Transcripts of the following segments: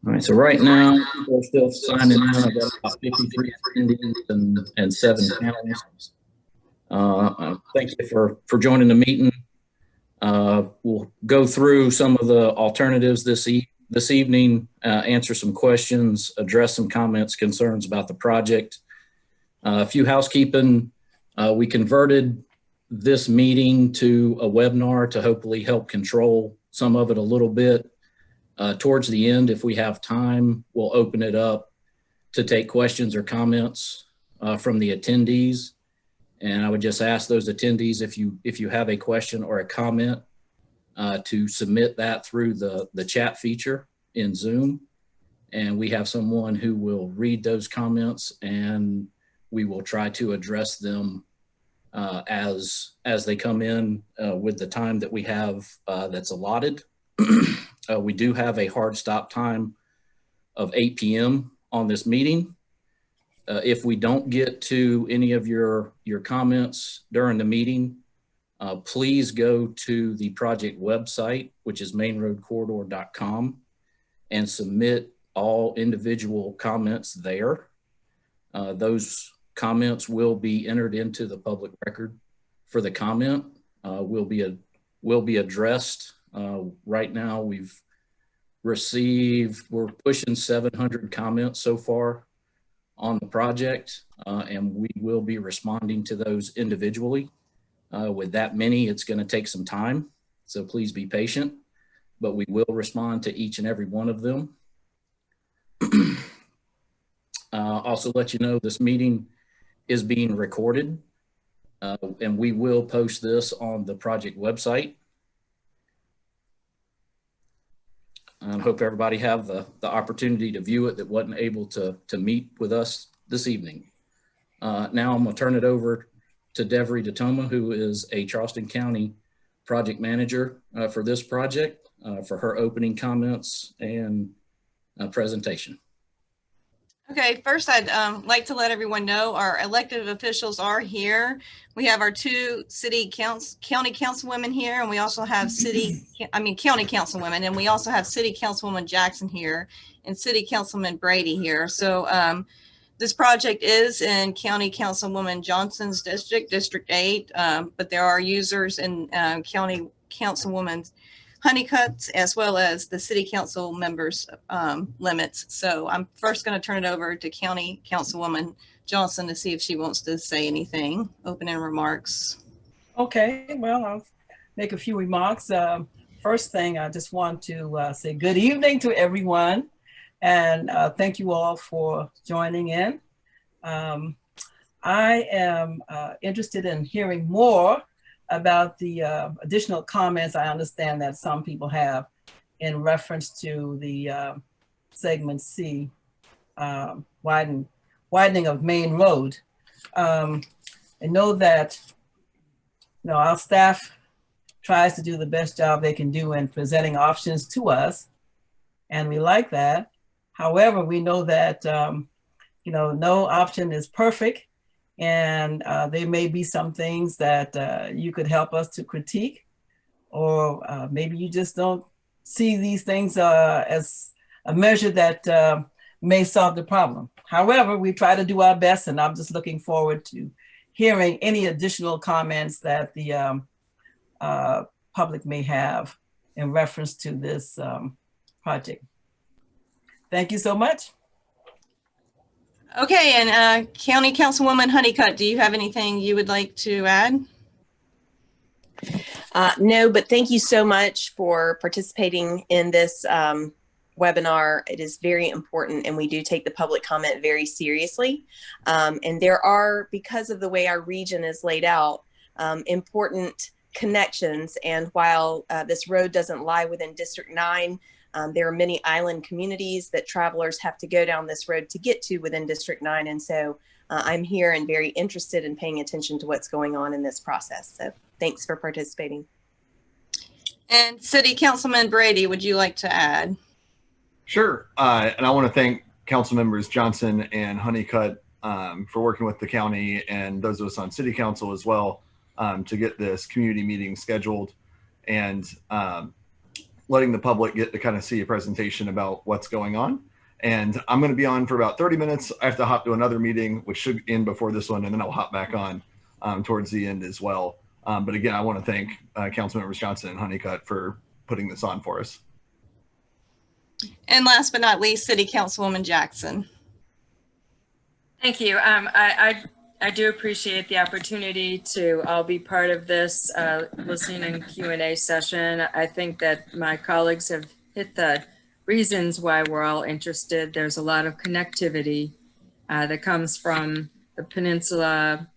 All right, so right now, people are still signing in. I've got about 53 attendees and 7 panelists. Thank you for joining the meeting. We'll go through some of the alternatives this evening, answer some questions, address some comments, concerns about the project. A few housekeeping. We converted this meeting to a webinar to hopefully help control some of it a little bit. Towards the end, if we have time, we'll open it up to take questions or comments from the attendees. And I would just ask those attendees, if you have a question or a comment, to submit that through the chat feature in Zoom. And we have someone who will read those comments, and we will try to address them as they come in with the time that we have that's allotted. We do have a hard stop time of 8 p.m. on this meeting. If we don't get to any of your comments during the meeting, please go to the project website, which is mainroadcorridor.com, and submit all individual comments there. Those comments will be entered into the public record for the comment. Will be addressed. Right now, we're pushing 700 comments so far on the project, and we will be responding to those individually. With that many, it's going to take some time, so please be patient, but we will respond to each and every one of them. Also let you know this meeting is being recorded, and we will post this on the project website. I hope everybody have the opportunity to view it that wasn't able to meet with us this evening. Now I'm going to turn it over to Devry Datoma, who is a Charleston County project manager for this project, for her opening comments and presentation. Okay, first I'd like to let everyone know our elected officials are here. We have our 2 county councilwomen here, and we also have county councilwomen, and we also have city councilwoman Jackson here and city councilman Brady here. So this project is in County Councilwoman Johnson's district, District 8, but there are users in County Councilwoman Honeycutt, as well as the city council members limits. So I'm first going to turn it over to County Councilwoman Johnson to see if she wants to say anything, opening remarks. Okay, well, I'll make a few remarks. First thing, I just want to say good evening to everyone, and thank you all for joining in. I am interested in hearing more about the additional comments I understand that some people have in reference to the segment C, widening of Main Road. I know that our staff tries to do the best job they can do in presenting options to us, and we like that. However, we know that no option is perfect. And there may be some things that you could help us to critique, or maybe you just don't see these things as a measure that may solve the problem. However, we try to do our best, and I'm just looking forward to hearing any additional comments that the public may have in reference to this project. Thank you so much. Okay, and County Councilwoman Honeycutt, do you have anything you would like to add? No, but thank you so much for participating in this webinar. It is very important, and we do take the public comment very seriously. And there are, because of the way our region is laid out, important connections. And while this road doesn't lie within District 9, there are many island communities that travelers have to go down this road to get to within District 9. And so I'm here and very interested in paying attention to what's going on in this process. So thanks for participating. And City Councilman Brady, would you like to add? Sure. And I want to thank Council Members Johnson and Honeycutt for working with the county and those of us on City Council as well to get this community meeting scheduled. And letting the public get to kind of see a presentation about what's going on. And I'm going to be on for about 30 minutes. I have to hop to another meeting, which should end before this one, and then I'll hop back on towards the end as well. But again, I want to thank Council Members Johnson and Honeycutt for putting this on for us. And last but not least, City Councilwoman Jackson. Thank you. I do appreciate the opportunity to all be part of this listening and Q&A session. I think that my colleagues have hit the reasons why we're all interested. There's a lot of connectivity that comes from the peninsula,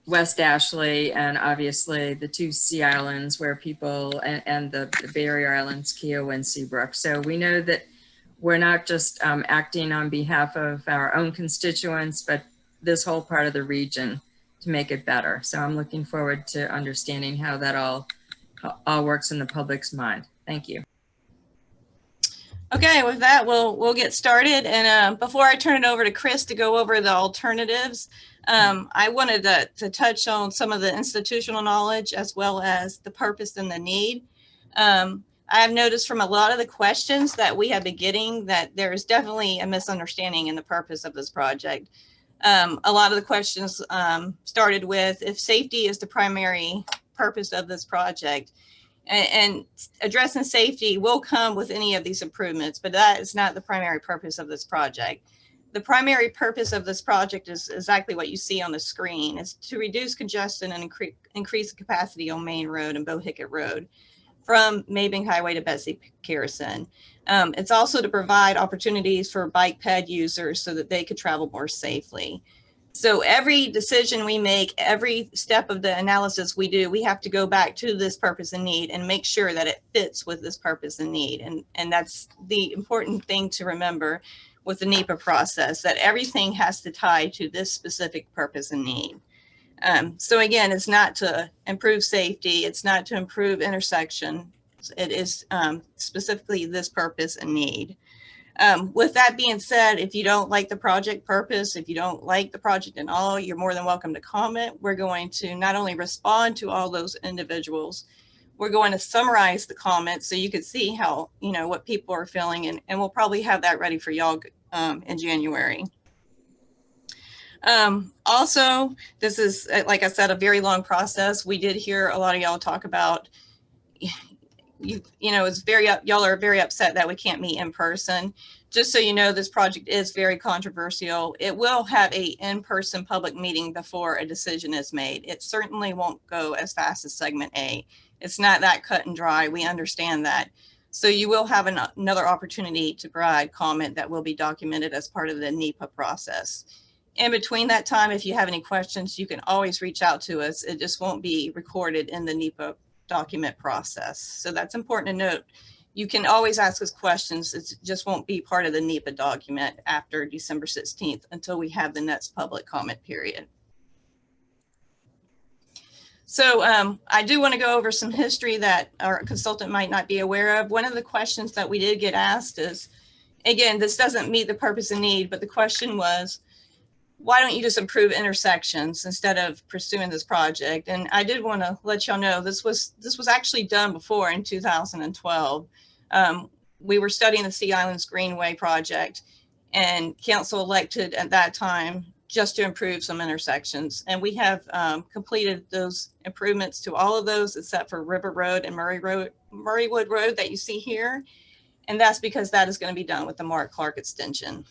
West Ashley, and obviously the two Sea Islands where people, and the barrier islands, Keogh and Seabrook. So we know that we're not just acting on behalf of our own constituents, but this whole part of the region to make it better. So I'm looking forward to understanding how that all works in the public's mind. Thank you. Okay, with that, we'll get started. And before I turn it over to Chris to go over the alternatives, I wanted to touch on some of the institutional knowledge as well as the purpose and the need. I have noticed from a lot of the questions that we have been getting that there is definitely a misunderstanding in the purpose of this project. A lot of the questions started with if safety is the primary purpose of this project, and addressing safety will come with any of these improvements, but that is not the primary purpose of this project. The primary purpose of this project is exactly what you see on the screen, is to reduce congestion and increase the capacity on Main Road and Bohicket Road from Maybank Highway to Betsy Garrison. It's also to provide opportunities for bike ped users so that they could travel more safely. So every decision we make, every step of the analysis we do, we have to go back to this purpose and need and make sure that it fits with this purpose and need. And that's the important thing to remember with the NEPA process, that everything has to tie to this specific purpose and need. So again, it's not to improve safety. It's not to improve intersection. It is specifically this purpose and need. With that being said, if you don't like the project purpose, if you don't like the project at all, you're more than welcome to comment. We're going to not only respond to all those individuals, we're going to summarize the comments so you can see how, what people are feeling, and we'll probably have that ready for y'all in January. Also, this is, like I said, a very long process. We did hear a lot of y'all talk about, y'all are very upset that we can't meet in person. Just so you know, this project is very controversial. It will have a in-person public meeting before a decision is made. It certainly won't go as fast as segment A. It's not that cut and dry. We understand that. So you will have another opportunity to provide comment that will be documented as part of the NEPA process. In between that time, if you have any questions, you can always reach out to us. It just won't be recorded in the NEPA document process. So that's important to note. You can always ask us questions. It just won't be part of the NEPA document after December 16th until we have the next public comment period. So I do want to go over some history that our consultant might not be aware of. One of the questions that we did get asked is, again, this doesn't meet the purpose and need, but the question was, why don't you just improve intersections instead of pursuing this project? And I did want to let y'all know this was actually done before in 2012. We were studying the Sea Islands Greenway project, and council elected at that time just to improve some intersections. And we have completed those improvements to all of those except for River Road and Murraywood Road that you see here. And that's because that is going to be done with the Mark Clark extension.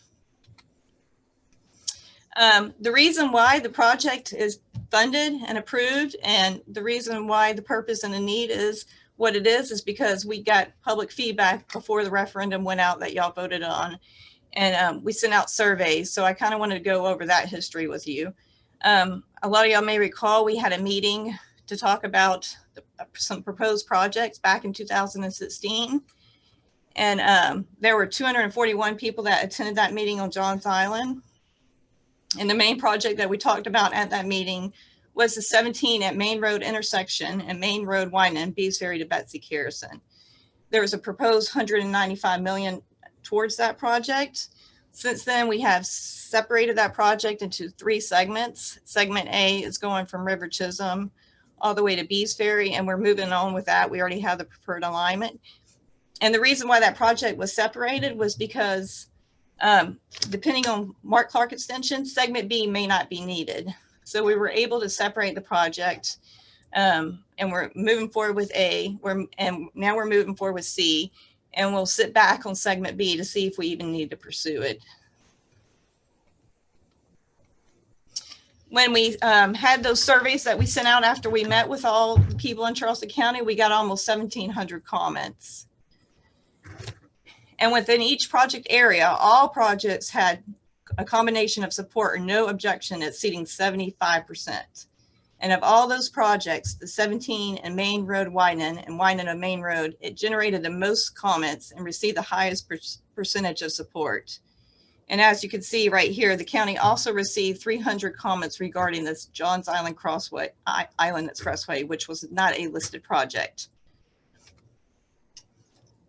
The reason why the project is funded and approved, and the reason why the purpose and the need is what it is because we got public feedback before the referendum went out that y'all voted on, and we sent out surveys. So I kind of wanted to go over that history with you. A lot of y'all may recall we had a meeting to talk about some proposed projects back in 2016. And there were 241 people that attended that meeting on Johns Island. And the main project that we talked about at that meeting was the 17 at Main Road intersection and Main Road widening Bees Ferry to Betsy Garrison. There was a proposed $195 million towards that project. Since then, we have separated that project into 3 segments. Segment A is going from River Chisholm all the way to Bees Ferry, and we're moving on with that. We already have the preferred alignment. And the reason why that project was separated was because depending on Mark Clark extension, segment B may not be needed. So we were able to separate the project, and we're moving forward with A, and now we're moving forward with C, and we'll sit back on segment B to see if we even need to pursue it. When we had those surveys that we sent out after we met with all the people in Charleston County, we got almost 1,700 comments. And within each project area, all projects had a combination of support or no objection exceeding 75%. And of all those projects, the 17 and Main Road widening and widening of Main Road, it generated the most comments and received the highest percentage of support. And as you can see right here, the county also received 300 comments regarding this Johns Island Island Expressway, which was not a listed project.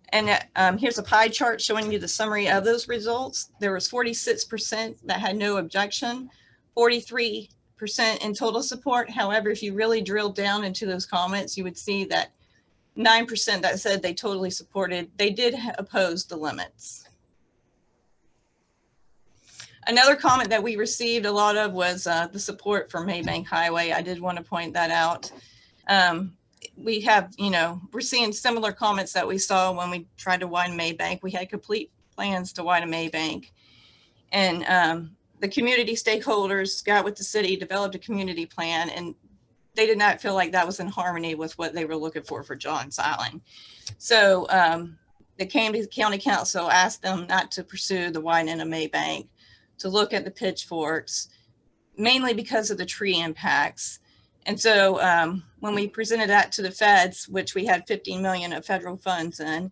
And here's a pie chart showing you the summary of those results. There was 46% that had no objection, 43% in total support. However, if you really drilled down into those comments, you would see that 9% that said they totally supported, they did oppose the limits. Another comment that we received a lot of was the support for Maybank Highway. I did want to point that out. We have, we're seeing similar comments that we saw when we tried to widen Maybank. We had complete plans to widen Maybank. And the community stakeholders got with the city, developed a community plan, and they did not feel like that was in harmony with what they were looking for Johns Island. So they came to the county council, asked them not to pursue the widening of Maybank, to look at the pitchforks, mainly because of the tree impacts. And so when we presented that to the feds, which we had 15 million of federal funds in,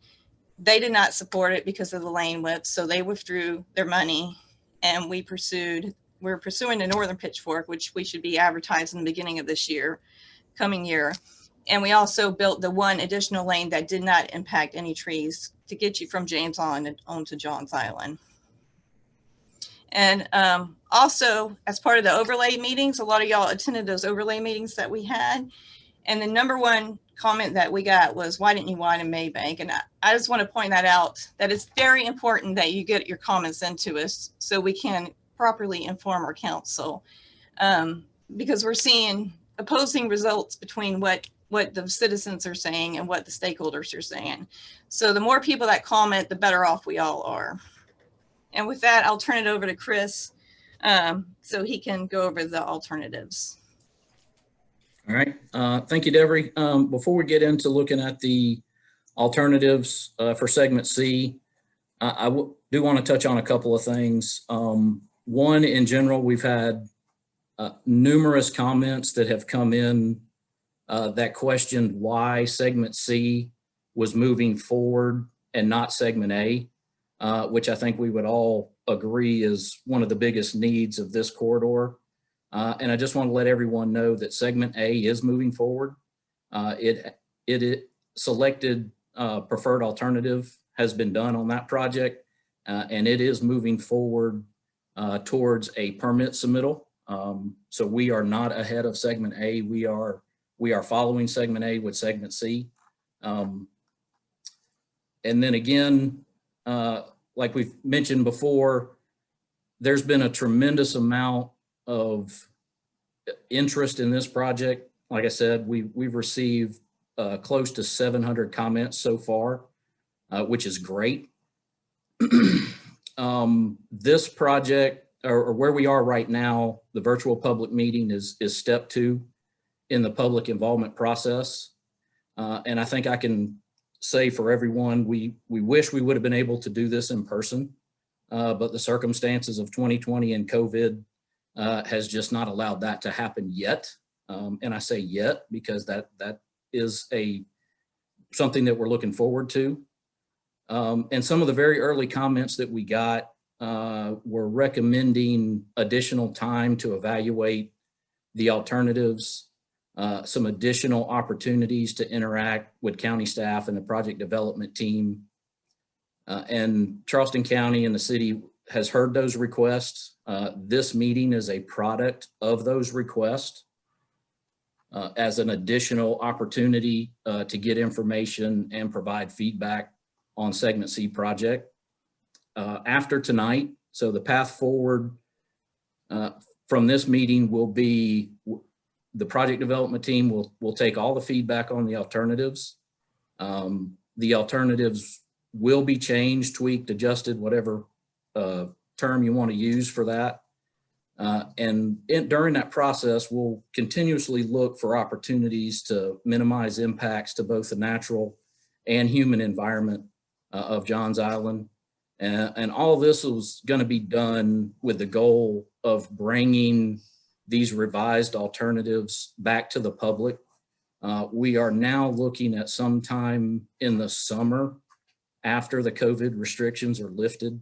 they did not support it because of the lane width. So they withdrew their money, and we're pursuing the northern pitchfork, which we should be advertising in the beginning of this coming year. And we also built the one additional lane that did not impact any trees to get you from James Island onto Johns Island. And also, as part of the overlay meetings, a lot of y'all attended those overlay meetings that we had. And the number one comment that we got was, why didn't you widen Maybank? And I just want to point that out, that it's very important that you get your comments into us so we can properly inform our council. Because we're seeing opposing results between what the citizens are saying and what the stakeholders are saying. So the more people that comment, the better off we all are. And with that, I'll turn it over to Chris so he can go over the alternatives. All right. Thank you, Devery. Before we get into looking at the alternatives for segment C, I do want to touch on a couple of things. One, in general, we've had numerous comments that have come in that questioned why segment C was moving forward and not segment A. Which I think we would all agree is one of the biggest needs of this corridor. And I just want to let everyone know that segment A is moving forward. It selected preferred alternative has been done on that project, and it is moving forward towards a permit submittal. So we are not ahead of segment A. We are following segment A with segment C. And then again, like we've mentioned before, there's been a tremendous amount of interest in this project. Like I said, we've received close to 700 comments so far, which is great. This project, or where we are right now, the virtual public meeting is step 2 in the public involvement process. And I think I can say for everyone, we wish we would have been able to do this in person, but the circumstances of 2020 and COVID has just not allowed that to happen yet. And I say yet because that is something that we're looking forward to. And some of the very early comments that we got were recommending additional time to evaluate the alternatives, some additional opportunities to interact with county staff and the project development team. And Charleston County and the city has heard those requests. This meeting is a product of those requests as an additional opportunity to get information and provide feedback on Segment C project. After tonight, so the path forward from this meeting will be the project development team will take all the feedback on the alternatives. The alternatives will be changed, tweaked, adjusted, whatever term you want to use for that. During that process, we'll continuously look for opportunities to minimize impacts to both the natural and human environment of Johns Island. And all of this was going to be done with the goal of bringing these revised alternatives back to the public. We are now looking at sometime in the summer after the COVID restrictions are lifted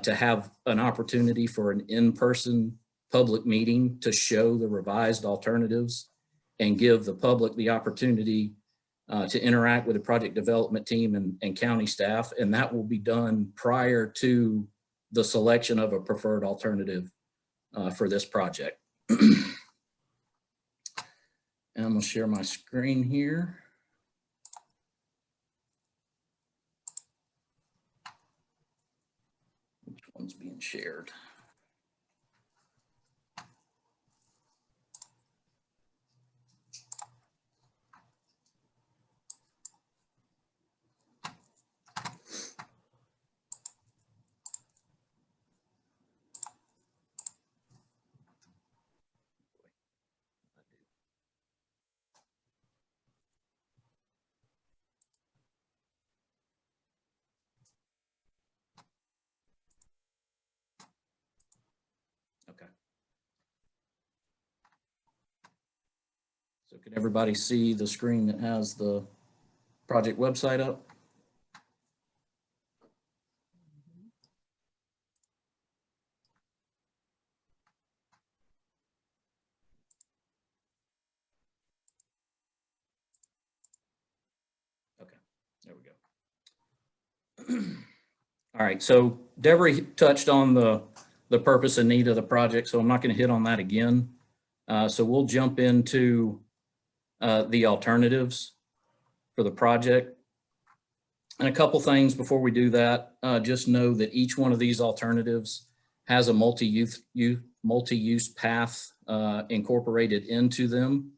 to have an opportunity for an in-person public meeting to show the revised alternatives and give the public the opportunity to interact with the project development team and county staff. And that will be done prior to the selection of a preferred alternative for this project. And I'm gonna share my screen here. Which one's being shared? Okay. So can everybody see the screen that has the project website up? Okay, there we go. All right, so Deborah touched on the purpose and need of the project, so I'm not going to hit on that again. So we'll jump into the alternatives for the project. And a couple things before we do that, just know that each one of these alternatives has a multi-use path incorporated into them.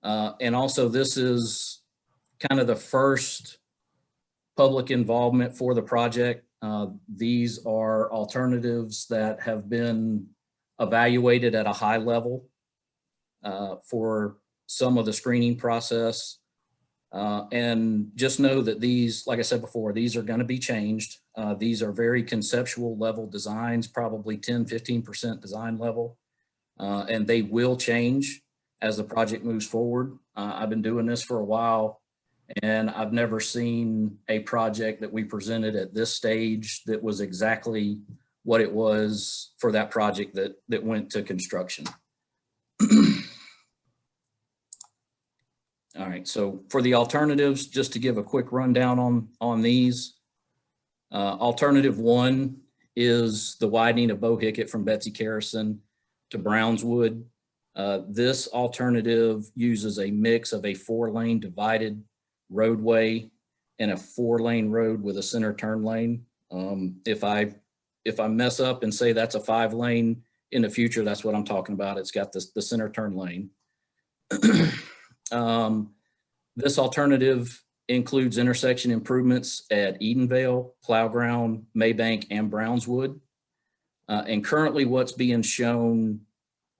And also this is kind of the first public involvement for the project. These are alternatives that have been evaluated at a high level for some of the screening process. And just know that these, like I said before, these are going to be changed. These are very conceptual level designs, probably 10–15% design level, and they will change as the project moves forward. I've been doing this for a while, and I've never seen a project that we presented at this stage that was exactly what it was for that project that went to construction. All right, so for the alternatives, just to give a quick rundown on these. Alternative one is the widening of Bohicket from Betsy Carrison to Brownswood. This alternative uses a mix of a 4-lane divided roadway and a 4-lane road with a center turn lane. If I mess up and say that's a 5-lane in the future, that's what I'm talking about. It's got the center turn lane. This alternative includes intersection improvements at Edenvale, Plowground, Maybank, and Brownswood. And currently what's being shown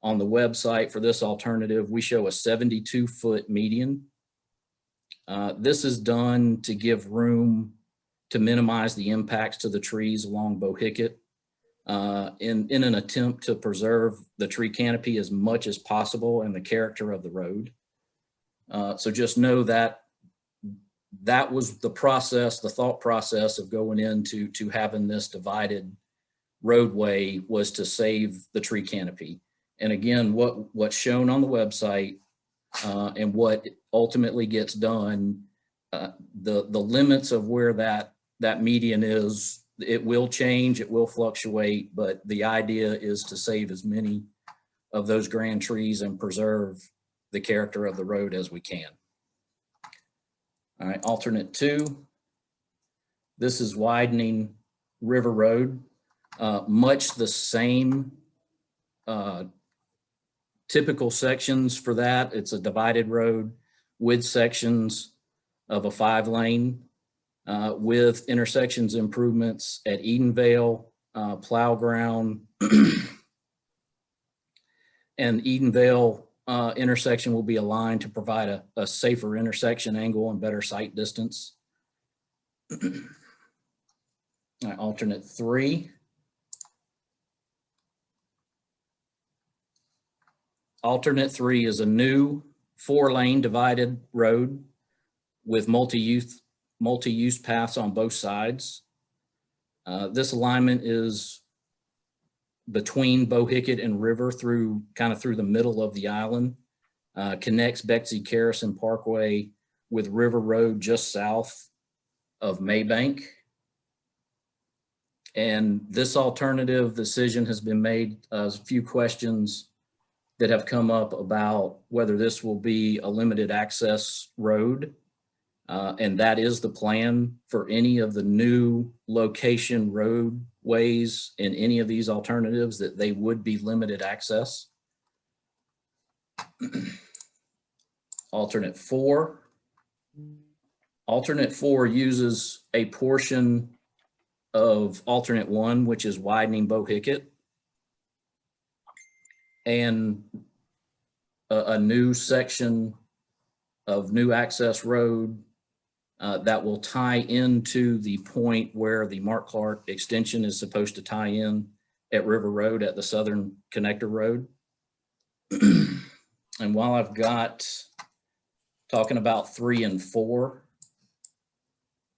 on the website for this alternative, we show a 72-foot median. This is done to give room to minimize the impacts to the trees along Bohicket in an attempt to preserve the tree canopy as much as possible and the character of the road. So just know that that was the process, the thought process of going into having this divided roadway was to save the tree canopy. And again, what's shown on the website and what ultimately gets done, the limits of where that median is, it will change, it will fluctuate, but the idea is to save as many of those grand trees and preserve the character of the road as we can. All right, alternate two. This is widening River Road, much the same typical sections for that. It's a divided road with sections of a 5-lane with intersections improvements at Edenvale, Plow Ground, and Edenvale intersection will be aligned to provide a safer intersection angle and better sight distance. All right, alternate 3. Alternate 3 is a new 4-lane divided road with multi-use paths on both sides. This alignment is between Bohicket and River through the middle of the island, connects Betsy Carrison Parkway with River Road just south of Maybank. And this alternative decision has been made. A few questions that have come up about whether this will be a limited access road. And that is the plan for any of the new location roadways in any of these alternatives, that they would be limited access. Alternate 4. Alternate 4 uses a portion of alternate 1, which is widening Bohicket, and a new section of new access road that will tie into the point where the Mark Clark extension is supposed to tie in at River Road at the Southern Connector Road. And while I've got talking about 3 and 4,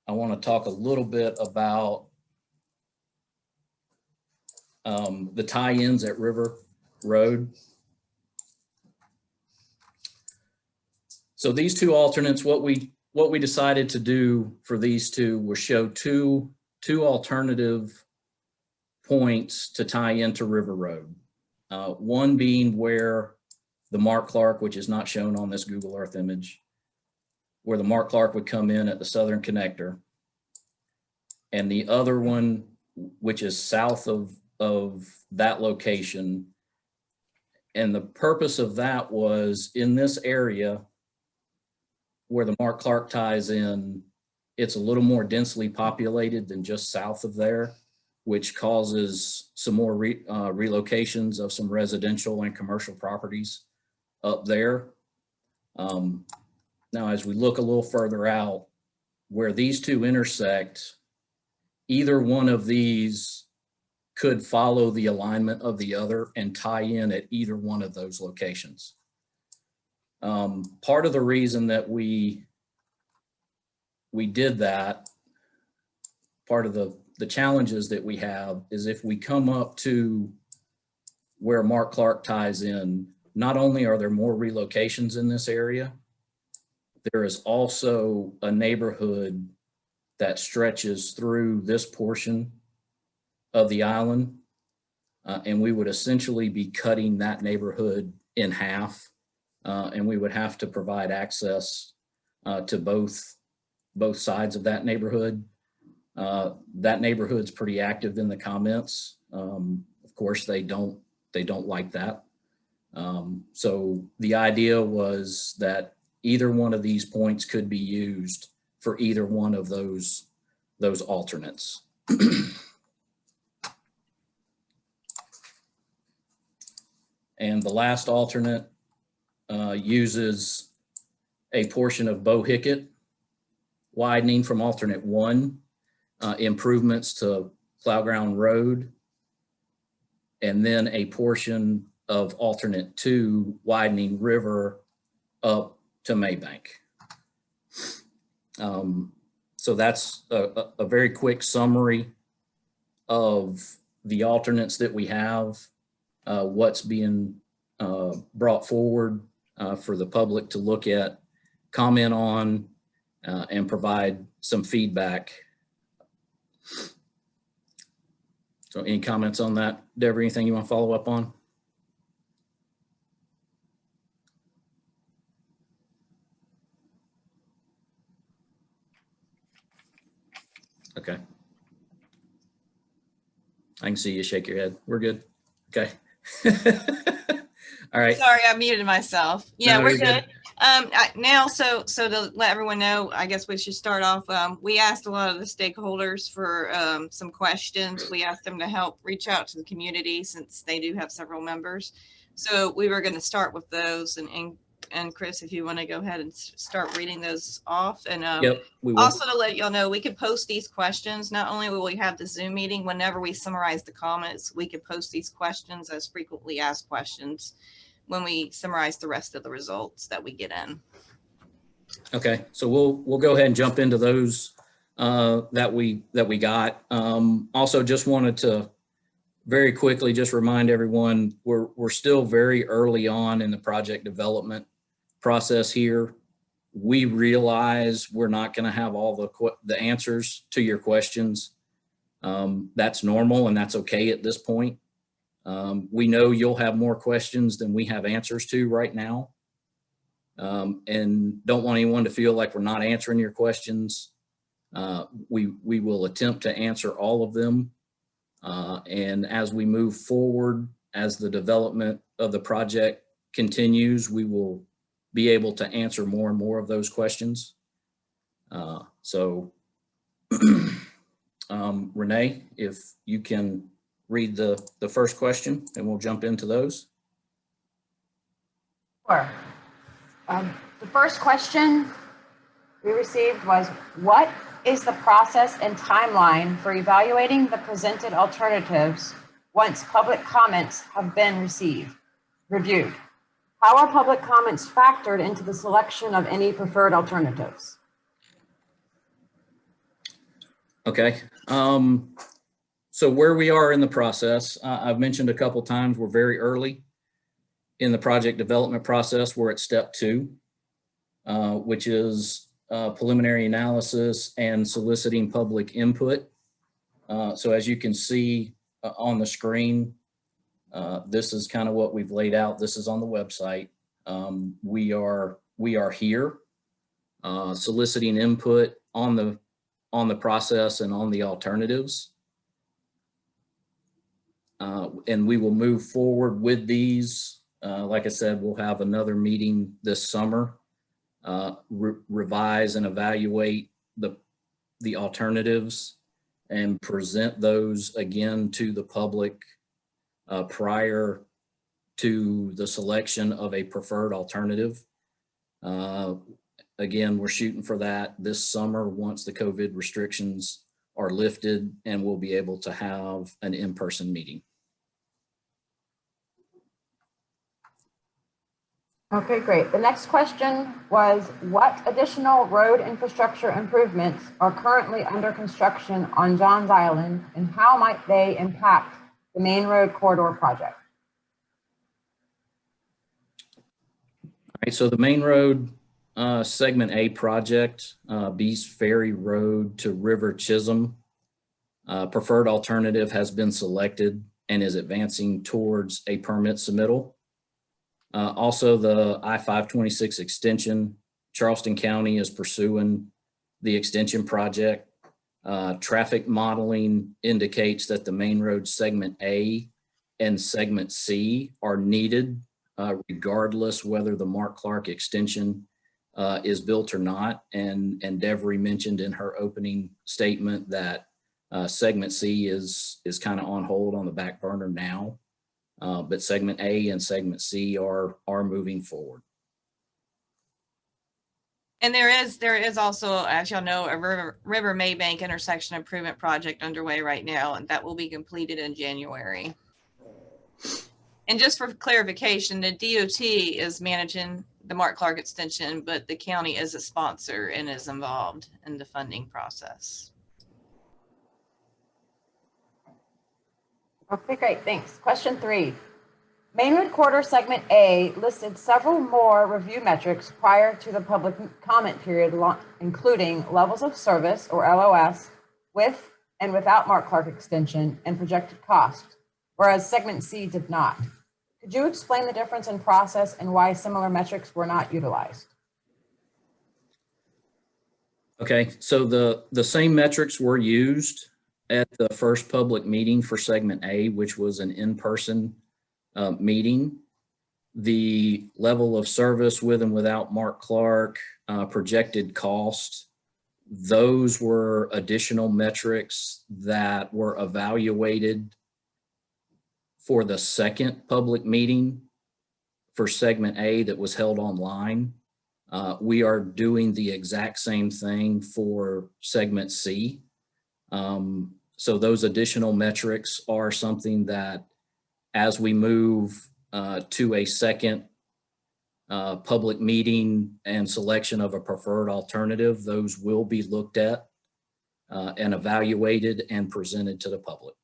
I want to talk a little bit about the tie-ins at River Road. So these 2 alternates, what we decided to do for these 2 was show two alternative points to tie into River Road. One being where the Mark Clark, which is not shown on this Google Earth image, where the Mark Clark would come in at the Southern Connector. And the other one, which is south of that location. And the purpose of that was, in this area where the Mark Clark ties in, it's a little more densely populated than just south of there, which causes some more relocations of some residential and commercial properties up there. Now, as we look a little further out, where these 2 intersect, either one of these could follow the alignment of the other and tie in at either one of those locations. Part of the reason that we did that, part of the challenges that we have, is if we come up to where Mark Clark ties in, not only are there more relocations in this area, there is also a neighborhood that stretches through this portion of the island. And we would essentially be cutting that neighborhood in half. And we would have to provide access to both sides of that neighborhood. That neighborhood's pretty active in the comments. Of course, they don't like that. So the idea was that either one of these points could be used for either one of those alternates. And the last alternate uses a portion of Bohicket, widening from alternate 1, improvements to Plowground Road, and then a portion of alternate 2, widening River up to Maybank. So that's a very quick summary of the alternates that we have, what's being brought forward for the public to look at, comment on, and provide some feedback. So any comments on that? Deborah, anything you want to follow up on? Okay. I can see you shake your head. We're good. Okay. All right. Sorry, I muted myself. Yeah, No, we're you're good. Now, so to let everyone know, I guess we should start off. We asked a lot of the stakeholders for some questions. We asked them to help reach out to the community since they do have several members. So we were going to start with those. And Chris, if you want to go ahead and start reading those off. And Yep, we will. also to let y'all know, we could post these questions. Not only will we have the Zoom meeting, whenever we summarize the comments, we could post these questions as frequently asked questions when we summarize the rest of the results that we get in. Okay, so we'll go ahead and jump into those that we got. Also, just wanted to very quickly just remind everyone we're still very early on in the project development process here. We realize we're not going to have all the answers to your questions. That's normal and that's okay at this point. We know you'll have more questions than we have answers to right now. And don't want anyone to feel like we're not answering your questions. We will attempt to answer all of them. And as we move forward, as the development of the project continues, we will be able to answer more and more of those questions. Renee, if you can read the first question and we'll jump into those. Sure. The first question we received was, what is the process and timeline for evaluating the presented alternatives once public comments have been reviewed? How are public comments factored into the selection of any preferred alternatives? Okay. So where we are in the process, I've mentioned a couple times, we're very early in the project development process. We're at step 2, which is preliminary analysis and soliciting public input. So as you can see on the screen, this is kind of what we've laid out. This is on the website. We are here soliciting input on the process and on the alternatives. And we will move forward with these. Like I said, we'll have another meeting this summer, revise and evaluate the alternatives and present those again to the public prior to the selection of a preferred alternative. Again, we're shooting for that this summer once the COVID restrictions are lifted and we'll be able to have an in-person meeting. Okay, great. The next question was, what additional road infrastructure improvements are currently under construction on Johns Island and how might they impact the main road corridor project? All right, so the main road segment A project, Beast Ferry Road to River Chisholm, preferred alternative has been selected and is advancing towards a permit submittal. Also, the I-526 extension, Charleston County is pursuing the extension project. Traffic modeling indicates that the main road segment A and segment C are needed regardless whether the Mark Clark extension is built or not. And Devery mentioned in her opening statement that segment C is kind of on hold on the back burner now. But segment A and segment C are moving forward. And there is also, as y'all know, a River Maybank intersection improvement project underway right now, and that will be completed in January. And just for clarification, the DOT is managing the Mark Clark extension, but the county is a sponsor and is involved in the funding process. Okay, great, thanks. Question 3. Main Road Corridor Segment A listed several more review metrics prior to the public comment period, including levels of service, or LOS, with and without Mark Clark extension and projected cost, whereas Segment C did not. Could you explain the difference in process and why similar metrics were not utilized? Okay, so the same metrics were used at the first public meeting for segment A, which was an in-person meeting. The level of service with and without Mark Clark, projected cost, those were additional metrics that were evaluated for the second public meeting for segment A that was held online. We are doing the exact same thing for segment C. So those additional metrics are something that as we move to a second public meeting and selection of a preferred alternative, those will be looked at and evaluated and presented to the public.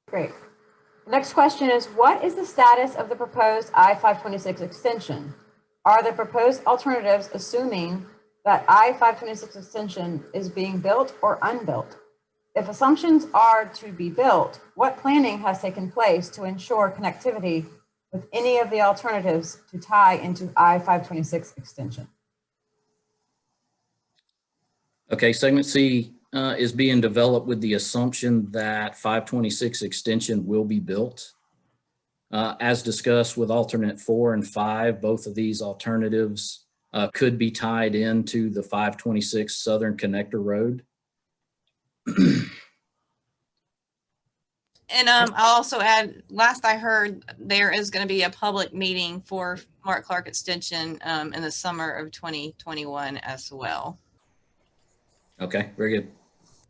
Great. The next question is, what is the status of the proposed I-526 extension? Are the proposed alternatives assuming that I-526 extension is being built or unbuilt? If assumptions are to be built, what planning has taken place to ensure connectivity with any of the alternatives to tie into I-526 extension? Okay, segment C is being developed with the assumption that 526 extension will be built. As discussed with alternate 4 and 5, both of these alternatives could be tied into the 526 Southern Connector Road. And I'll also add, last I heard, there is going to be a public meeting for Mark Clark Extension in the summer of 2021 as well. Okay, very good.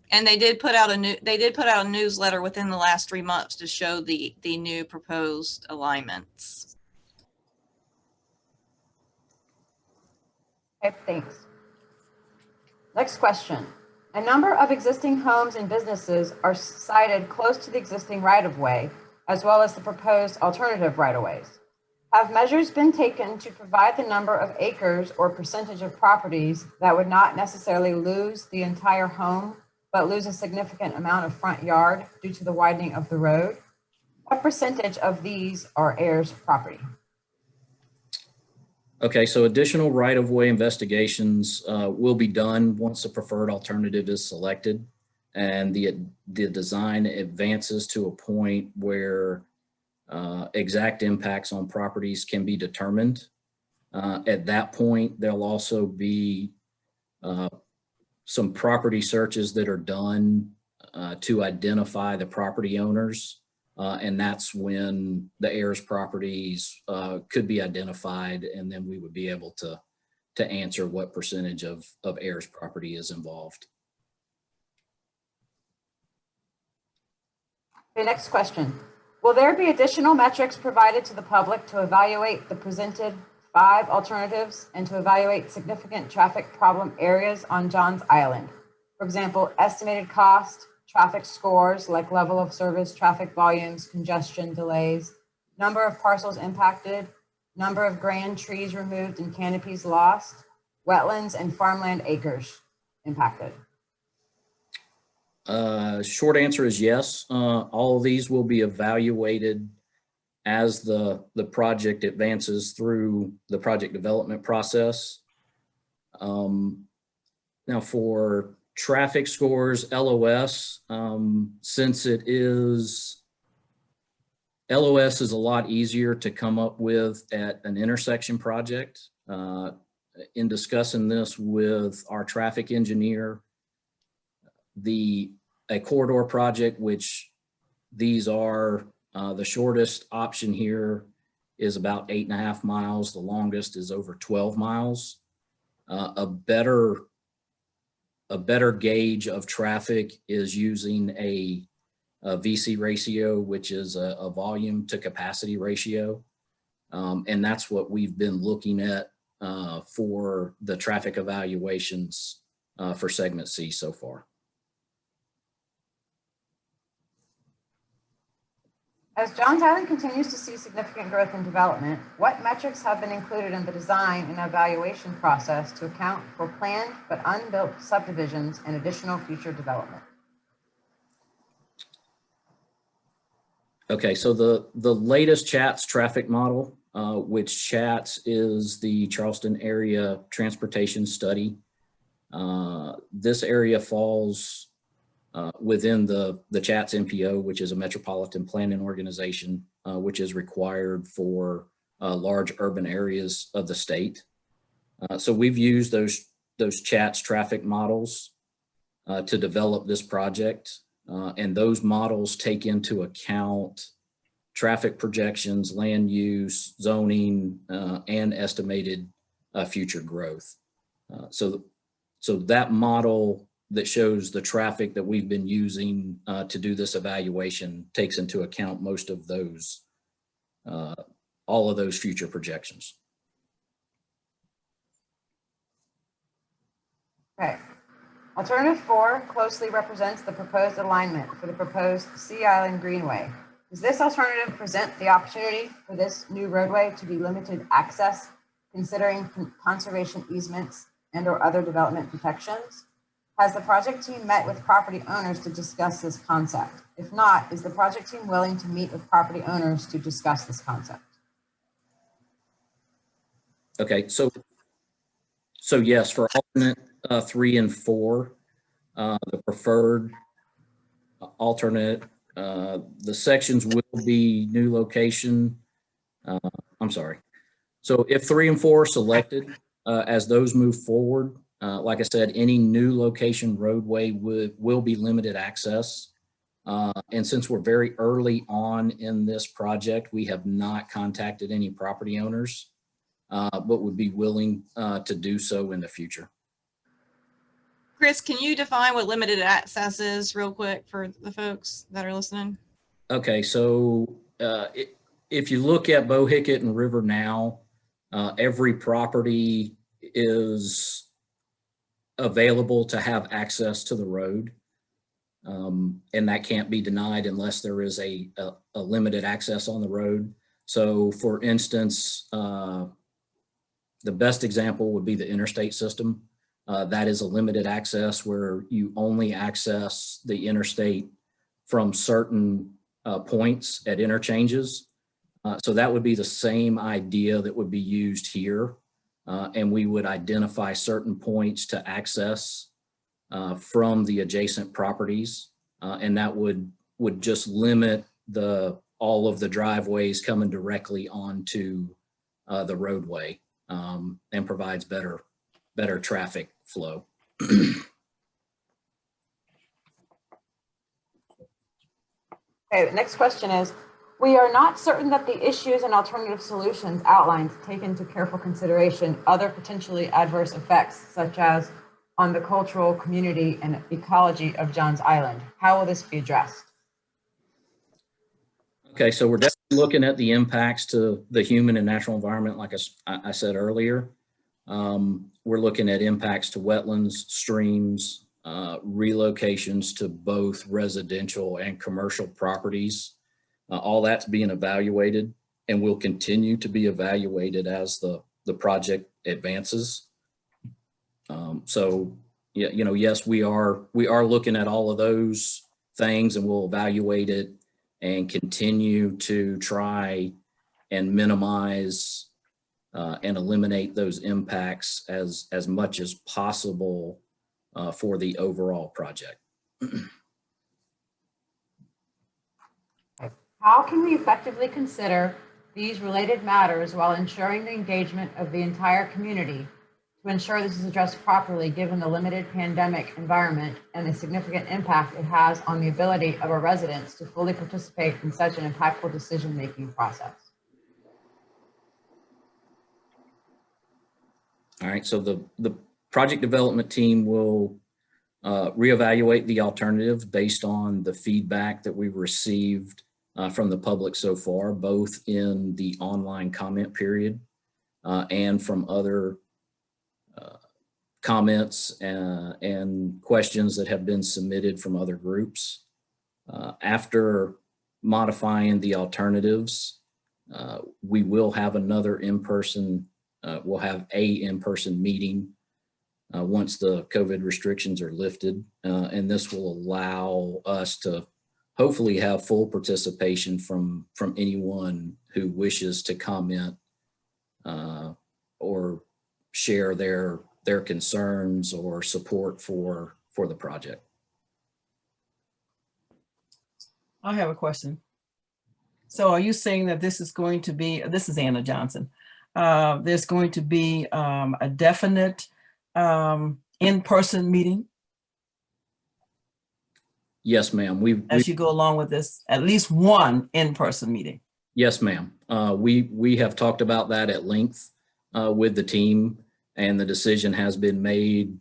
And they did put out a newsletter within the last 3 months to show the new proposed alignments. Okay, thanks. Next question. A number of existing homes and businesses are sited close to the existing right-of-way, as well as the proposed alternative right-of-ways. Have measures been taken to provide the number of acres or percentage of properties that would not necessarily lose the entire home, but lose a significant amount of front yard due to the widening of the road? What percentage of these are heirs' property? Okay, so additional right-of-way investigations will be done once the preferred alternative is selected and the design advances to a point where exact impacts on properties can be determined. At that point, there'll also be some property searches that are done to identify the property owners. And that's when the heirs' properties could be identified, and then we would be able to answer what percentage of heirs' property is involved. Okay, next question. Will there be additional metrics provided to the public to evaluate the presented 5 alternatives and to evaluate significant traffic problem areas on Johns Island? For example, estimated cost, traffic scores like level of service, traffic volumes, congestion, delays, number of parcels impacted, number of grand trees removed and canopies lost, wetlands and farmland acres impacted. Short answer is yes. All of these will be evaluated as the project advances through the project development process. Now for traffic scores, LOS, since LOS is a lot easier to come up with at an intersection project. In discussing this with our traffic engineer, a corridor project, which these are the shortest option here is about 8.5 miles. The longest is over 12 miles. A better gauge of traffic is using a VC ratio, which is a volume to capacity ratio. And that's what we've been looking at for the traffic evaluations for segment C so far. As Johns Island continues to see significant growth in development, what metrics have been included in the design and evaluation process to account for planned but unbuilt subdivisions and additional future development? Okay, so the latest CHATS traffic model, which CHATS is the Charleston Area Transportation Study, This area falls within the CHATS MPO, which is a metropolitan planning organization, which is required for large urban areas of the state. So we've used those CHATS traffic models to develop this project. And those models take into account traffic projections, land use, zoning, and estimated future growth. So that model that shows the traffic that we've been using to do this evaluation takes into account most of those, all of those future projections. Okay. Alternative 4 closely represents the proposed alignment for the proposed Sea Island Greenway. Does this alternative present the opportunity for this new roadway to be limited access, considering conservation easements and/or other development protections? Has the project team met with property owners to discuss this concept? If not, is the project team willing to meet with property owners to discuss this concept? Okay, so yes, for alternate 3 and 4, the preferred alternate, the sections will be new location. I'm sorry. So if 3 and 4 are selected, as those move forward, like I said, any new location roadway will be limited access. And since we're very early on in this project, we have not contacted any property owners, but would be willing to do so in the future. Chris, can you define what limited access is real quick for the folks that are listening? Okay, so if you look at Bohicket and River now, every property is available to have access to the road. And that can't be denied unless there is a limited access on the road. So for instance, the best example would be the interstate system. That is a limited access where you only access the interstate from certain points at interchanges. So that would be the same idea that would be used here. And we would identify certain points to access from the adjacent properties. And that would just limit all of the driveways coming directly onto the roadway, and provides better traffic flow. Okay, the next question is, we are not certain that the issues and alternative solutions outlined take into careful consideration other potentially adverse effects, such as on the cultural community and ecology of Johns Island. How will this be addressed? Okay, so we're definitely looking at the impacts to the human and natural environment, like I said earlier. We're looking at impacts to wetlands, streams, relocations to both residential and commercial properties. All that's being evaluated and will continue to be evaluated as the project advances. So, yeah, yes, we are looking at all of those things, and we'll evaluate it and continue to try and minimize and eliminate those impacts as much as possible for the overall project. How can we effectively consider these related matters while ensuring the engagement of the entire community to ensure this is addressed properly, given the limited pandemic environment and the significant impact it has on the ability of our residents to fully participate in such an impactful decision-making process? All right, so the project development team will reevaluate the alternatives based on the feedback that we've received from the public so far, both in the online comment period and from other comments and questions that have been submitted from other groups. After modifying the alternatives, we will have another in-person, we'll have a in-person meeting once the COVID restrictions are lifted. And this will allow us to hopefully have full participation from anyone who wishes to comment or share their their concerns or support for the project. I have a question. So are you saying that this is going to be, this is Anna Johnson, there's going to be a definite in-person meeting Yes, ma'am. as you go along with this, at least one in-person meeting? Yes, ma'am. We have talked about that at length with the team, and the decision has been made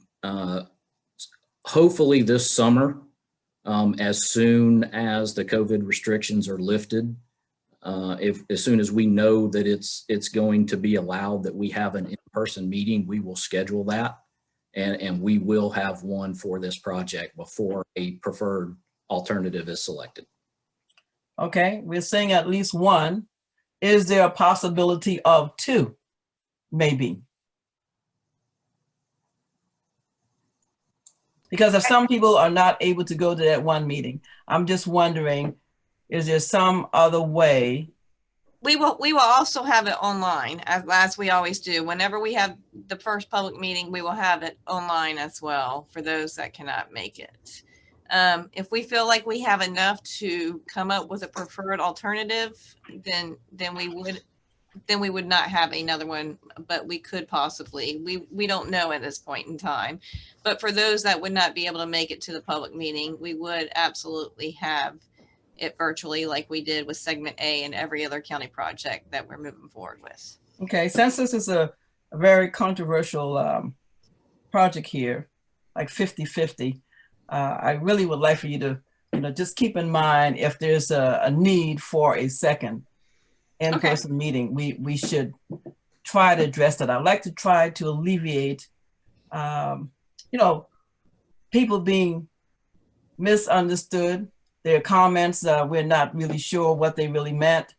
hopefully this summer, as soon as the COVID restrictions are lifted. As soon as we know that it's going to be allowed that we have an in-person meeting, we will schedule that, and we will have one for this project before a preferred alternative is selected. Okay, we're saying at least one. Is there a possibility of two, maybe? Because if some people are not able to go to that one meeting, I'm just wondering, is there some other way? We will also have it online, as we always do. Whenever we have the first public meeting, we will have it online as well for those that cannot make it. If we feel like we have enough to come up with a preferred alternative, then we would not have another one, but we could possibly. We don't know at this point in time. But for those that would not be able to make it to the public meeting, we would absolutely have it virtually, like we did with segment A and every other county project that we're moving forward with. Okay, since this is a very controversial project here, like 50-50, I really would like for you to, just keep in mind if there's a need for a second in-person meeting, we should try to address that. I'd like to try to alleviate, people being misunderstood. Their comments, we're not really sure what they really meant,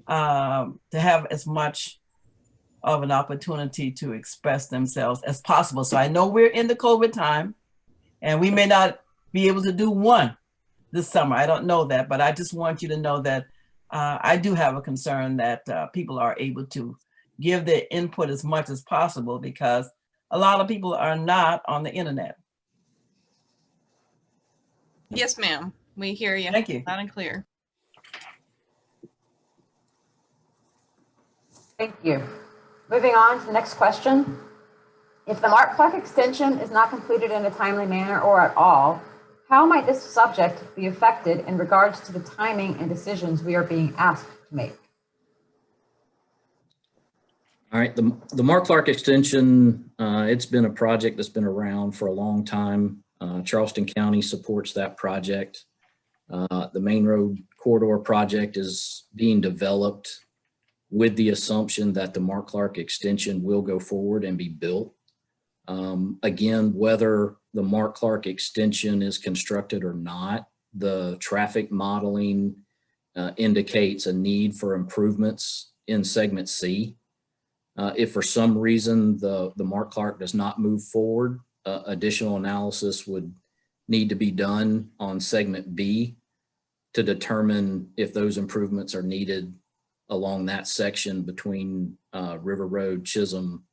to have as much of an opportunity to express themselves as possible. So I know we're in the COVID time and we may not be able to do one this summer. I don't know that, but I just want you to know that I do have a concern that people are able to give their input as much as possible, because a lot of people are not on the internet. Yes, ma'am. We hear you. Thank you. Loud and clear. Thank you. Moving on to the next question. If the Mark Clark extension is not completed in a timely manner or at all, how might this subject be affected in regards to the timing and decisions we are being asked to make? All right, the Mark Clark extension, it's been a project that's been around for a long time. Charleston County supports that project. The Main Road Corridor project is being developed with the assumption that the Mark Clark extension will go forward and be built. Again, whether the Mark Clark extension is constructed or not, the traffic modeling indicates a need for improvements in segment C. If for some reason the Mark Clark does not move forward, additional analysis would need to be done on segment B to determine if those improvements are needed along that section between River Road, Chisholm,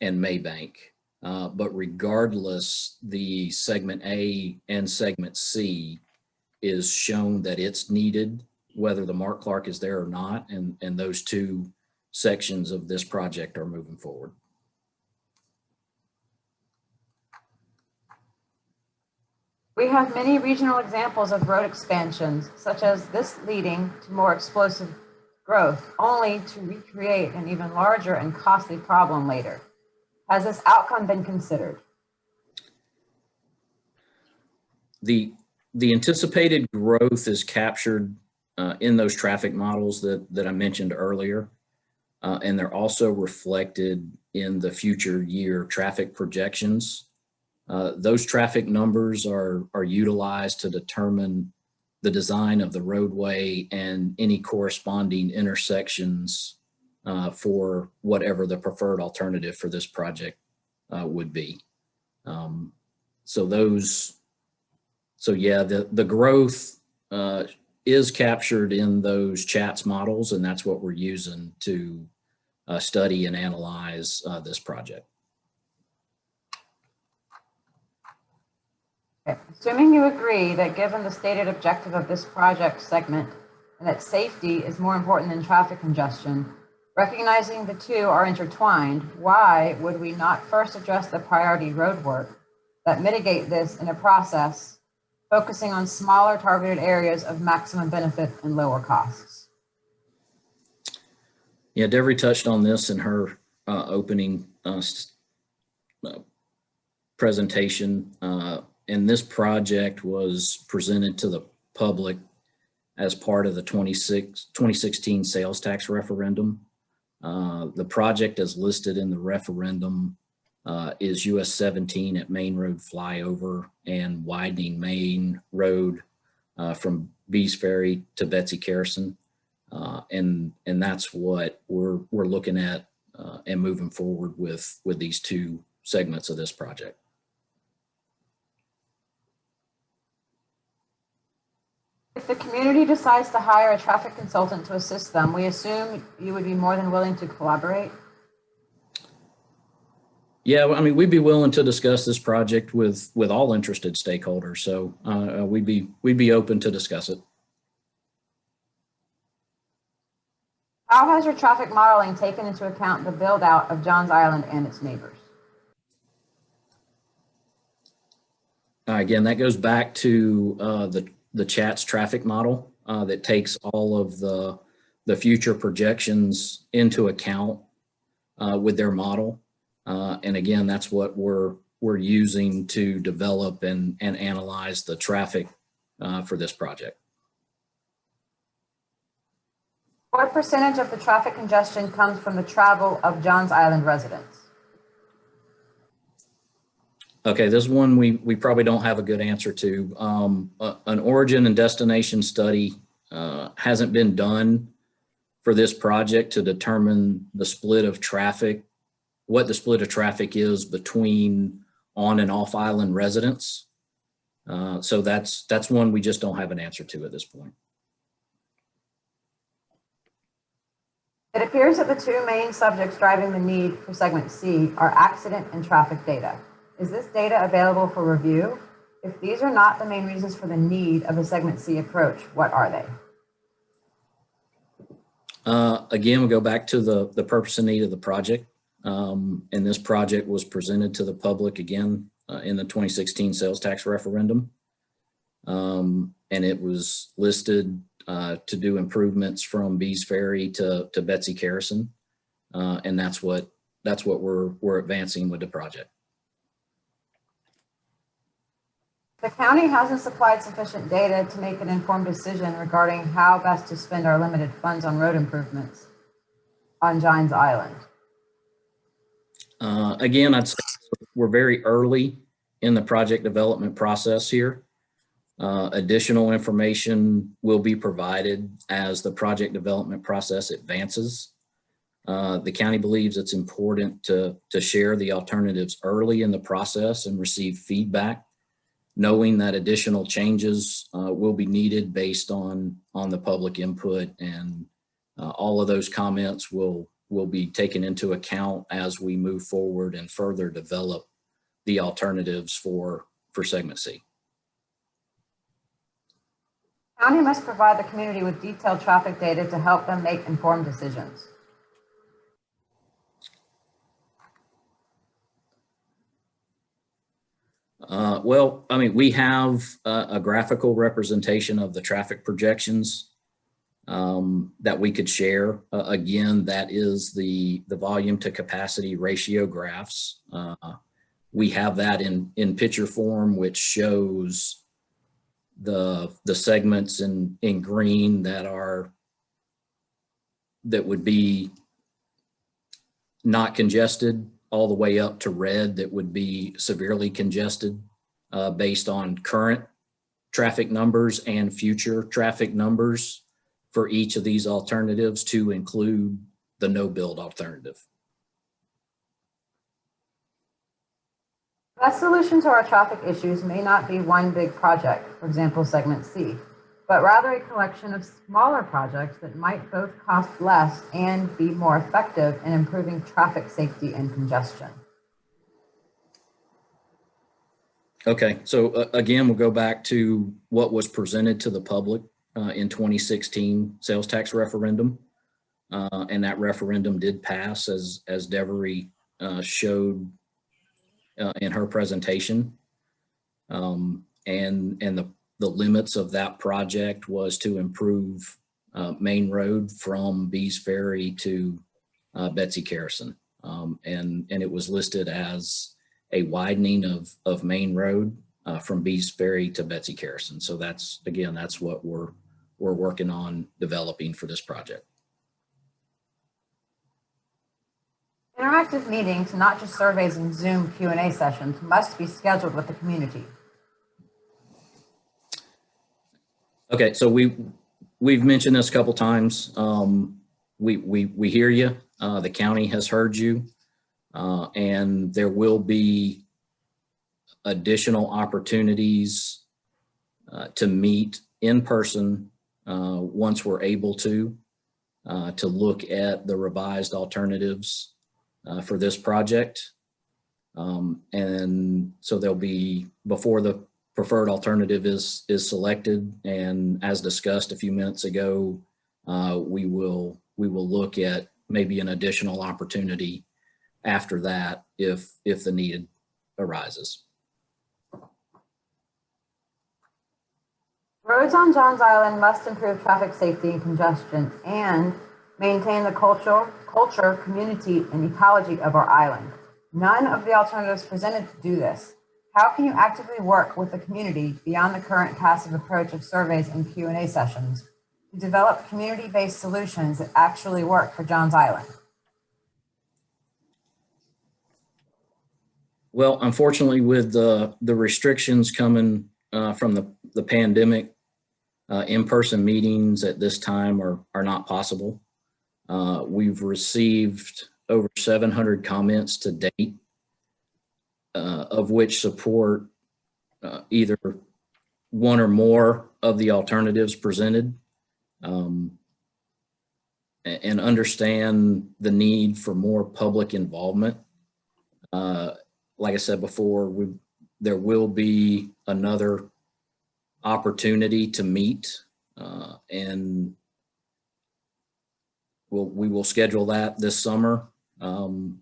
and Maybank. But regardless, the segment A and segment C is shown that it's needed, whether the Mark Clark is there or not, and those two sections of this project are moving forward. We have many regional examples of road expansions, such as this leading to more explosive growth, only to recreate an even larger and costly problem later. Has this outcome been considered? The anticipated growth is captured in those traffic models that I mentioned earlier, and they're also reflected in the future year traffic projections. Those traffic numbers are utilized to determine the design of the roadway and any corresponding intersections for whatever the preferred alternative for this project would be. So yeah, the growth is captured in those CHATS models, and that's what we're using to study and analyze this project. Okay. Assuming you agree that given the stated objective of this project segment and that safety is more important than traffic congestion, recognizing the two are intertwined, why would we not first address the priority road work that mitigate this in a process focusing on smaller targeted areas of maximum benefit and lower costs? Yeah, Devery touched on this in her opening presentation. And this project was presented to the public as part of the 2016 sales tax referendum. The project as listed in the referendum is US 17 at Main Road flyover and widening Main Road from Bees Ferry to Betsy Carson. And that's what we're looking at and moving forward with these two segments of this project. If the community decides to hire a traffic consultant to assist them, we assume you would be more than willing to collaborate? Yeah, I mean, we'd be willing to discuss this project with all interested stakeholders. So we'd be open to discuss it. How has your traffic modeling taken into account the build out of Johns Island and its neighbors? Again, that goes back to the CHATS traffic model that takes all of the future projections into account with their model. And again, that's what we're using to develop and analyze the traffic for this project. What percentage of the traffic congestion comes from the travel of Johns Island residents? Okay, this one we probably don't have a good answer to. An origin and destination study hasn't been done for this project to determine the split of traffic, what the split of traffic is between on and off island residents. So that's one we just don't have an answer to at this point. It appears that the two main subjects driving the need for segment C are accident and traffic data. Is this data available for review? If these are not the main reasons for the need of a segment C approach, what are they? Again, we'll go back to the purpose and need of the project. And this project was presented to the public again in the 2016 sales tax referendum. And it was listed to do improvements from Bees Ferry to Betsy Carson. And that's what we're advancing with the project. The county hasn't supplied sufficient data to make an informed decision regarding how best to spend our limited funds on road improvements on Johns Island. Again, I'd say we're very early in the project development process here. Additional information will be provided as the project development process advances. The county believes it's important to share the alternatives early in the process and receive feedback, knowing that additional changes will be needed based on the public input, and all of those comments will be taken into account as we move forward and further develop the alternatives for segment C. County must provide the community with detailed traffic data to help them make informed decisions. Well, I mean, we have a graphical representation of the traffic projections that we could share. Again, that is the volume to capacity ratio graphs. We have that in picture form, which shows the segments in green that would be not congested, all the way up to red that would be severely congested based on current traffic numbers and future traffic numbers for each of these alternatives, to include the no build alternative. The best solution to our traffic issues may not be one big project, for example, segment C, but rather a collection of smaller projects that might both cost less and be more effective in improving traffic safety and congestion. Okay, so again, we'll go back to what was presented to the public in 2016 sales tax referendum. And that referendum did pass, as Devery showed in her presentation. And the limits of that project was to improve Main Road from Bees Ferry to Betsy Carrison. And it was listed as a widening of Main Road from Bees Ferry to Betsy Carrison. So that's what we're working on developing for this project. Interactive meetings, not just surveys and Zoom Q&A sessions, must be scheduled with the community. Okay, so we've mentioned this a couple times. We hear you. The county has heard you, and there will be additional opportunities to meet in person once we're able to look at the revised alternatives for this project. And so there'll be, before the preferred alternative is selected, and as discussed a few minutes ago, we will look at maybe an additional opportunity after that if the need arises. Roads on Johns Island must improve traffic safety and congestion and maintain the culture, community, and ecology of our island. None of the alternatives presented do this. How can you actively work with the community beyond the current passive approach of surveys and Q&A sessions to develop community-based solutions that actually work for Johns Island? Well, unfortunately, with the restrictions coming from the pandemic, in-person meetings at this time are not possible. We've received over 700 comments to date, of which support either one or more of the alternatives presented, and understand the need for more public involvement. Like I said before, there will be another opportunity to meet, and we will schedule that this summer.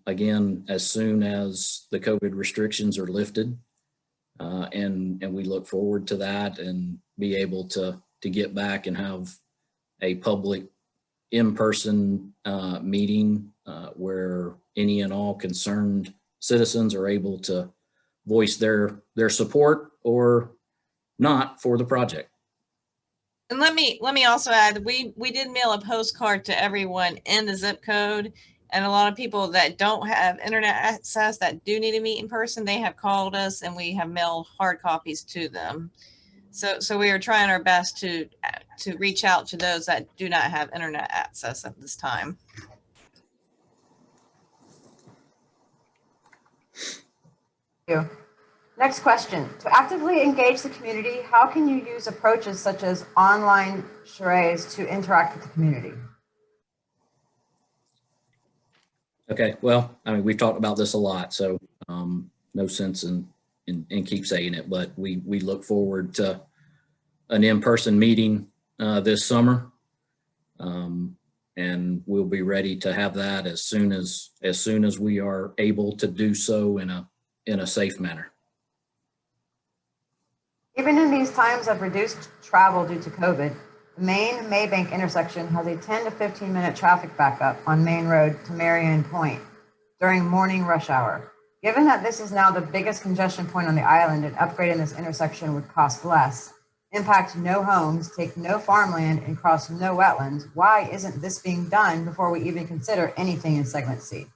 Again, as soon as the COVID restrictions are lifted, and we look forward to that and be able to get back and have a public in-person meeting where any and all concerned citizens are able to voice their support or not for the project. And let me also add, we did mail a postcard to everyone in the zip code, and a lot of people that don't have internet access that do need to meet in person, they have called us and we have mailed hard copies to them. So we are trying our best to reach out to those that do not have internet access at this time. Thank you. Next question. To actively engage the community, how can you use approaches such as online charades to interact with the community? Okay, well, I mean, we've talked about this a lot, so no sense in keep saying it, but we look forward to an in-person meeting this summer, and we'll be ready to have that as soon as we are able to do so in a safe manner. Even in these times of reduced travel due to COVID, the main Maybank intersection has a 10 to 15 minute traffic backup on Main Road to Marion Point during morning rush hour. Given that this is now the biggest congestion point on the island and upgrading this intersection would cost less, impact no homes, take no farmland, and cross no wetlands, why isn't this being done before we even consider anything in segment C?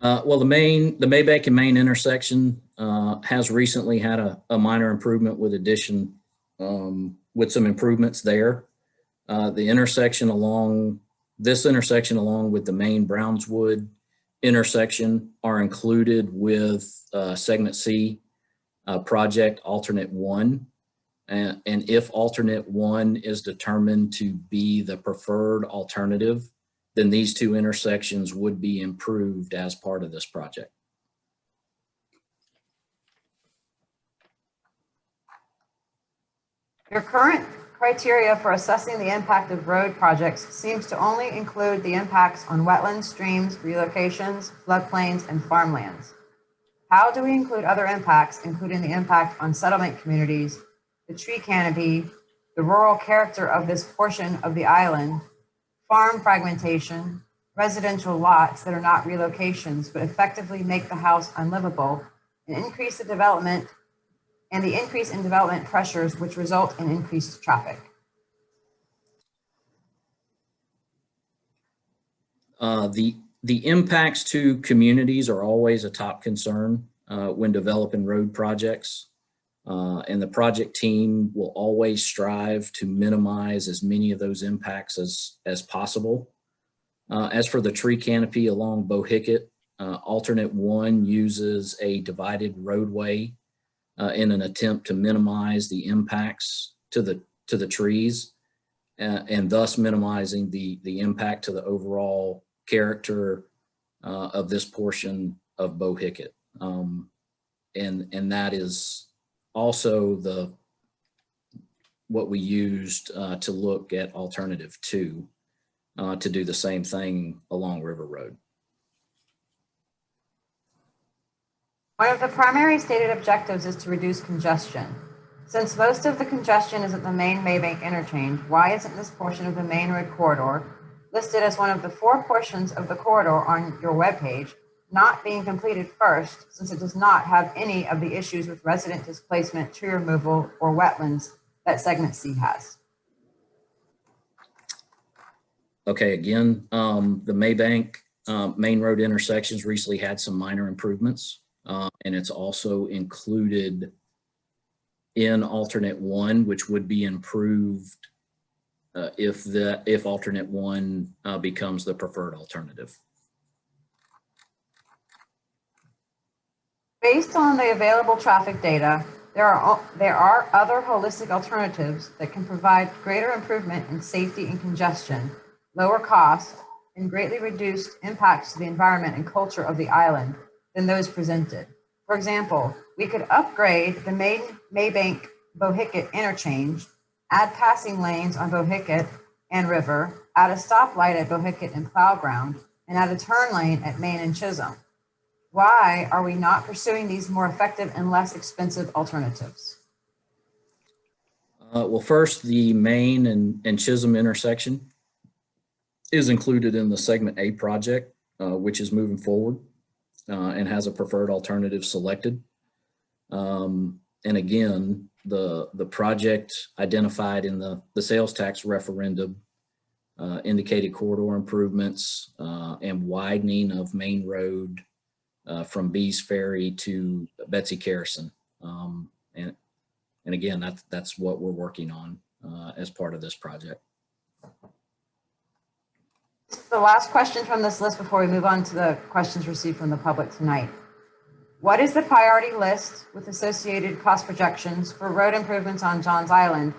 Well, the Maybank and Main intersection has recently had a minor improvement with some improvements there. The intersection along with the Main Brownswood intersection are included with segment C project alternate 1. And if alternate 1 is determined to be the preferred alternative, then these two intersections would be improved as part of this project. Your current criteria for assessing the impact of road projects seems to only include the impacts on wetlands, streams, relocations, floodplains, and farmlands. How do we include other impacts, including the impact on settlement communities, the tree canopy, the rural character of this portion of the island, farm fragmentation, residential lots that are not relocations but effectively make the house unlivable, and increase the development and the increase in development pressures which result in increased traffic? The impacts to communities are always a top concern when developing road projects. And the project team will always strive to minimize as many of those impacts as possible. As for the tree canopy along Bohicket, alternate 1 uses a divided roadway in an attempt to minimize the impacts to the trees and thus minimizing the impact to the overall character of this portion of Bohicket. And that is also what we used to look at alternative 2 to do the same thing along River Road. One of the primary stated objectives is to reduce congestion. Since most of the congestion is at the main Maybank interchange, why isn't this portion of the main road corridor listed as one of the 4 portions of the corridor on your webpage not being completed first, since it does not have any of the issues with resident displacement, tree removal, or wetlands that segment C has? Okay, again, the Maybank main road intersections recently had some minor improvements, and it's also included in alternate 1, which would be improved if alternate 1 becomes the preferred alternative. Based on the available traffic data, there are other holistic alternatives that can provide greater improvement in safety and congestion, lower costs, and greatly reduced impacts to the environment and culture of the island than those presented. For example, we could upgrade the main Maybank Bohicket interchange, add passing lanes on Bohicket and River, add a stoplight at Bohicket and Plowground, and add a turn lane at Main and Chisholm. Why are we not pursuing these more effective and less expensive alternatives? Well, first, the Main and Chisholm intersection is included in the Segment A project, which is moving forward and has a preferred alternative selected. And again, the project identified in the sales tax referendum indicated corridor improvements and widening of Main Road from Bees Ferry to Betsy Carrison. And again, that's what we're working on as part of this project. The last question from this list before we move on to the questions received from the public tonight. What is the priority list with associated cost projections for road improvements on Johns Island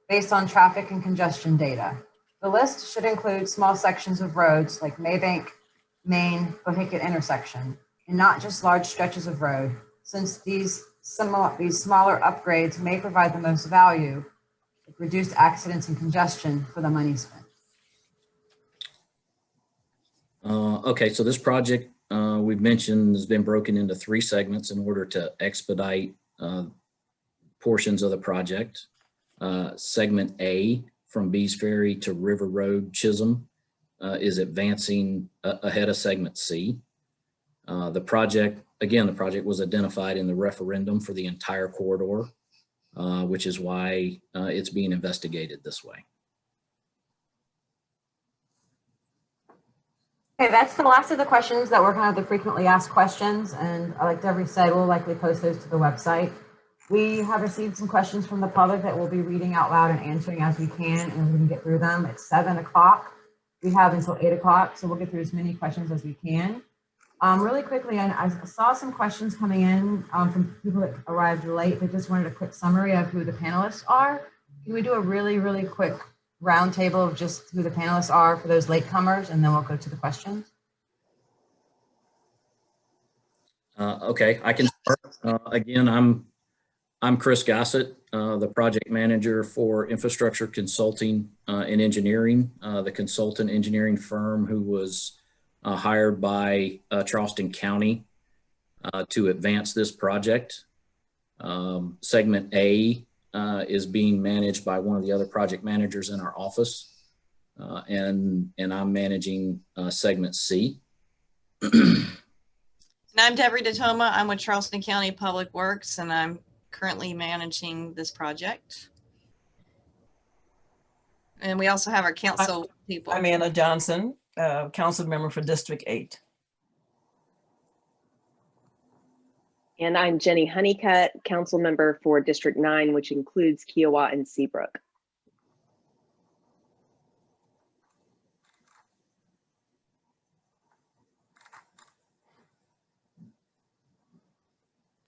based on traffic and congestion data? The list should include small sections of roads like Maybank, Main, Bohicket intersection, and not just large stretches of road, since these smaller upgrades may provide the most value with reduced accidents and congestion for the money spent. Okay, so this project we've mentioned has been broken into 3 segments in order to expedite portions of the project. Segment A from Bees Ferry to River Road, Chisholm is advancing ahead of segment C. The project was identified in the referendum for the entire corridor, which is why it's being investigated this way. Okay, that's the last of the questions that were kind of the frequently asked questions. And like Deborah said, we'll likely post those to the website. We have received some questions from the public that we'll be reading out loud and answering as we can, and we can get through them. It's 7 o'clock. We have until 8 o'clock, so we'll get through as many questions as we can. Really quickly, I saw some questions coming in from people that arrived late. They just wanted a quick summary of who the panelists are. Can we do a really, really quick roundtable of just who the panelists are for those latecomers, and then we'll go to the questions? Okay, I can start. Again, I'm I'm Chris Gossett, the project manager for infrastructure consulting and engineering, the consultant engineering firm who was hired by Charleston County to advance this project. Segment A is being managed by one of the other project managers in our office, and I'm managing segment C. And I'm Deborah Detoma. I'm with Charleston County Public Works, and I'm currently managing this project. And we also have our council people. I'm Anna Johnson, council member for District 8. And I'm Jenny Honeycutt, council member for District 9, which includes Kiowa and Seabrook.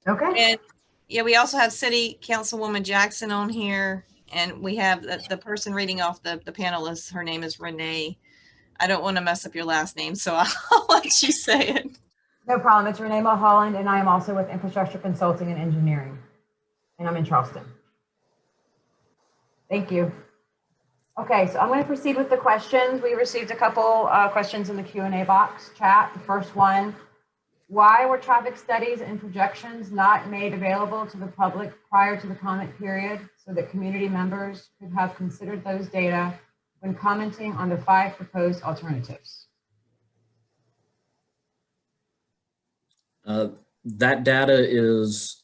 Okay. And yeah, we also have City Councilwoman Jackson on here, and we have the person reading off the panelists. Her name is Renee. I don't want to mess up your last name, so I'll let you say it. No problem. It's Renee Mulholland, and I am also with Infrastructure Consulting and Engineering, and I'm in Charleston. Thank you. Okay, so I'm going to proceed with the questions. We received a couple questions in the Q&A box chat. The first one, why were traffic studies and projections not made available to the public prior to the comment period so that community members could have considered those data when commenting on the 5 proposed alternatives? That data is,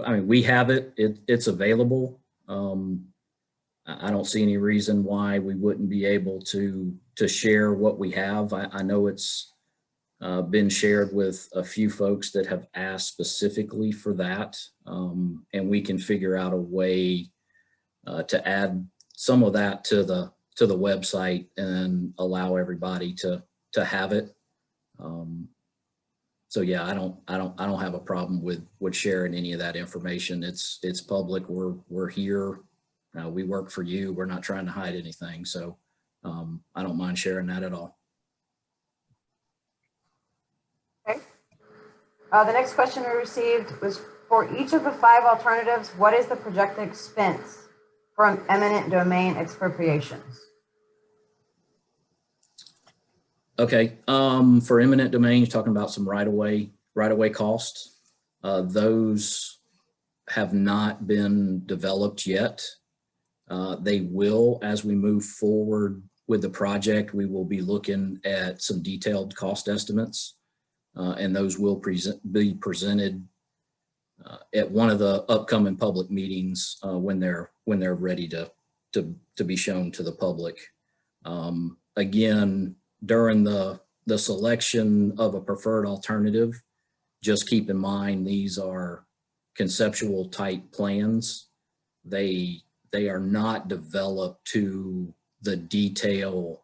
I mean, we have it, it's available. I don't see any reason why we wouldn't be able to share what we have. I know it's been shared with a few folks that have asked specifically for that. And we can figure out a way to add some of that to the website and allow everybody to have it. So yeah, I don't have a problem with sharing any of that information. It's public. We're here. We work for you. We're not trying to hide anything. So I don't mind sharing that at all. Okay. The next question we received was, for each of the 5 alternatives, what is the projected expense from eminent domain expropriations? Okay, for eminent domain, you're talking about some right-of-way costs. Those have not been developed yet. They will, as we move forward with the project, we will be looking at some detailed cost estimates, and those will be presented at one of the upcoming public meetings when they're ready to be shown to the public. Again, during the selection of a preferred alternative, just keep in mind these are conceptual type plans. They are not developed to the detail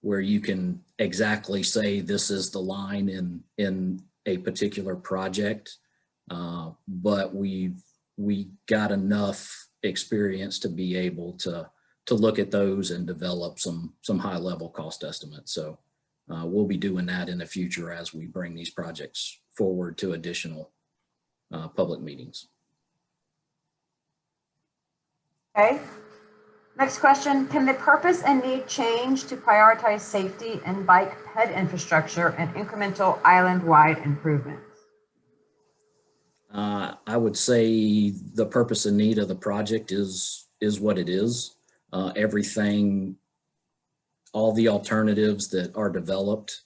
where you can exactly say this is the line in a particular project, but we got enough experience to be able to look at those and develop some high level cost estimates. So we'll be doing that in the future as we bring these projects forward to additional public meetings. Okay. Next question, can the purpose and need change to prioritize safety and bike ped infrastructure and incremental island-wide improvements? I would say the purpose and need of the project is what it is. Everything, all the alternatives that are developed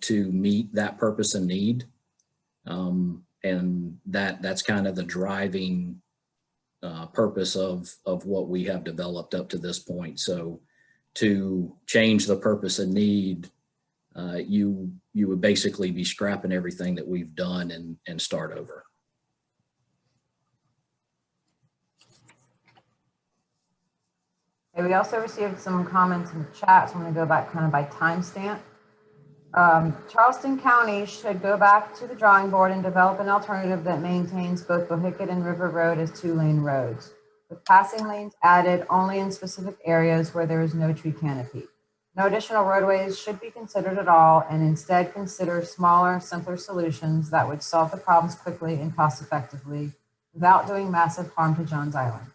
to meet that purpose and need. And that's kind of the driving purpose of what we have developed up to this point. So to change the purpose and need, you would basically be scrapping everything that we've done and start over. Okay, we also received some comments in the chat, so I'm going to go back kind of by timestamp. Charleston County should go back to the drawing board and develop an alternative that maintains both Bohicket and River Road as 2-lane roads, with passing lanes added only in specific areas where there is no tree canopy. No additional roadways should be considered at all, and instead consider smaller, simpler solutions that would solve the problems quickly and cost effectively, without doing massive harm to Jones Island.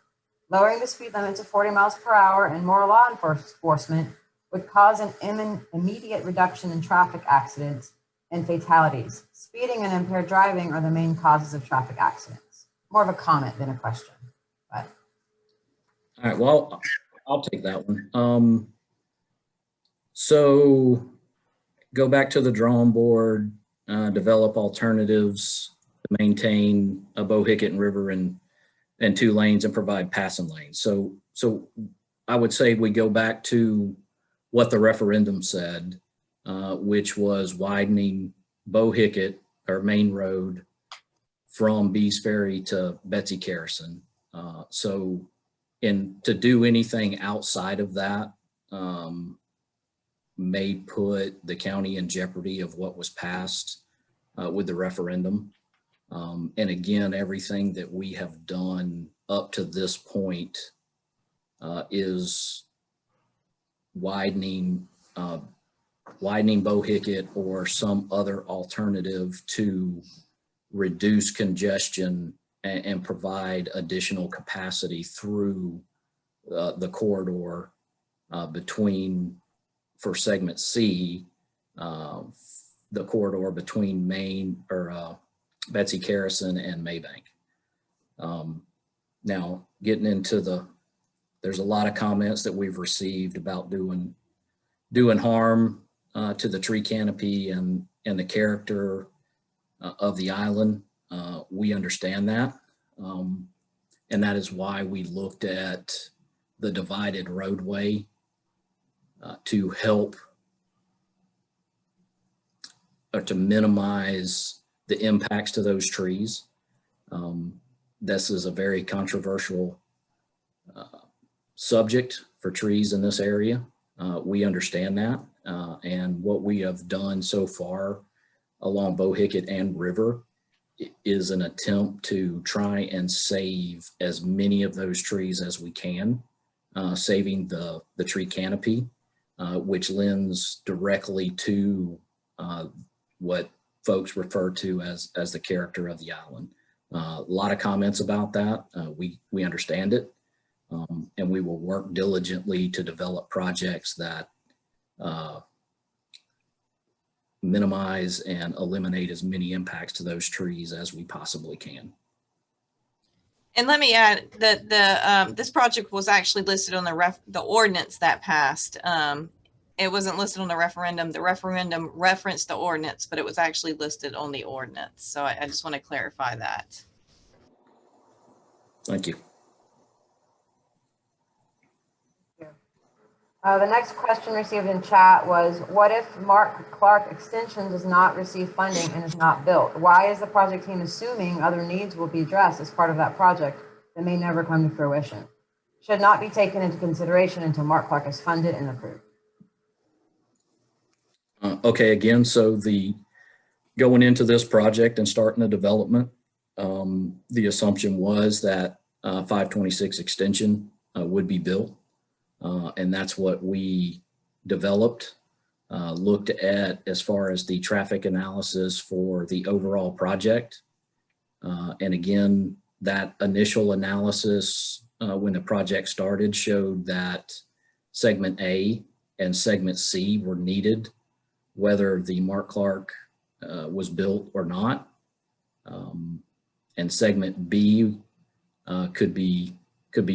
Lowering the speed limit to 40 miles per hour and more law enforcement would cause an immediate reduction in traffic accidents and fatalities. Speeding and impaired driving are the main causes of traffic accidents. More of a comment than a question. But. All right, well, I'll take that one. So go back to the drawing board, develop alternatives to maintain a Bohicket and River and 2 lanes and provide passing lanes. So I would say we go back to what the referendum said, which was widening Bohicket or Main Road from Bees Ferry to Betsy Carrison. To do anything outside of that may put the county in jeopardy of what was passed with the referendum. And again, everything that we have done up to this point is widening Bohicket or some other alternative to reduce congestion and provide additional capacity through the corridor for segment C, the corridor between Main or Betsy Carrison and Maybank. Now getting into there's a lot of comments that we've received about doing harm to the tree canopy and the character of the island. We understand that. And that is why we looked at the divided roadway to help or to minimize the impacts to those trees. This is a very controversial subject for trees in this area. We understand that. And what we have done so far along Bohicket and River is an attempt to try and save as many of those trees as we can, saving the tree canopy, which lends directly to what folks refer to as the character of the island. A lot of comments about that. We understand it, and we will work diligently to develop projects that minimize and eliminate as many impacts to those trees as we possibly can. And let me add that this project was actually listed on the ordinance that passed. It wasn't listed on the referendum. The referendum referenced the ordinance, but it was actually listed on the ordinance. So I just want to clarify that. Thank you. The next question received in chat was, what if Mark Clark Extension does not receive funding and is not built? Why is the project team assuming other needs will be addressed as part of that project that may never come to fruition? Should not be taken into consideration until Mark Clark is funded and approved. Okay, again, so going into this project and starting the development, the assumption was that 526 extension would be built. And that's what we developed, looked at as far as the traffic analysis for the overall project. And again, that initial analysis when the project started showed that segment A and segment C were needed, whether the Mark Clark was built or not. And segment B could be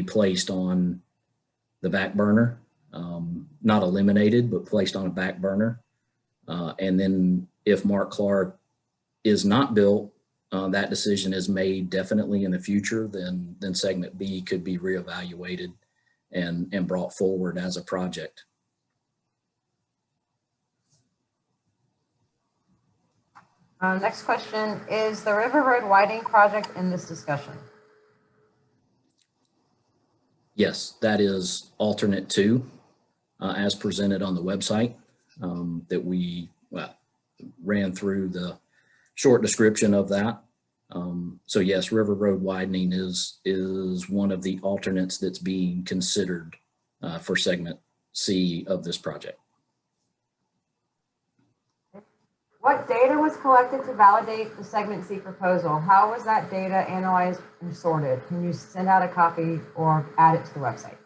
placed on the back burner, not eliminated, but placed on a back burner. And then if Mark Clark is not built, that decision is made definitely in the future, then segment B could be reevaluated and brought forward as a project. Next question, is the River Road widening project in this discussion? Yes, that is alternate 2 as presented on the website that we ran through the short description of that. So yes, River Road widening is one of the alternates that's being considered for segment C of this project. What data was collected to validate the segment C proposal? How was that data analyzed and sorted? Can you send out a copy or add it to the website?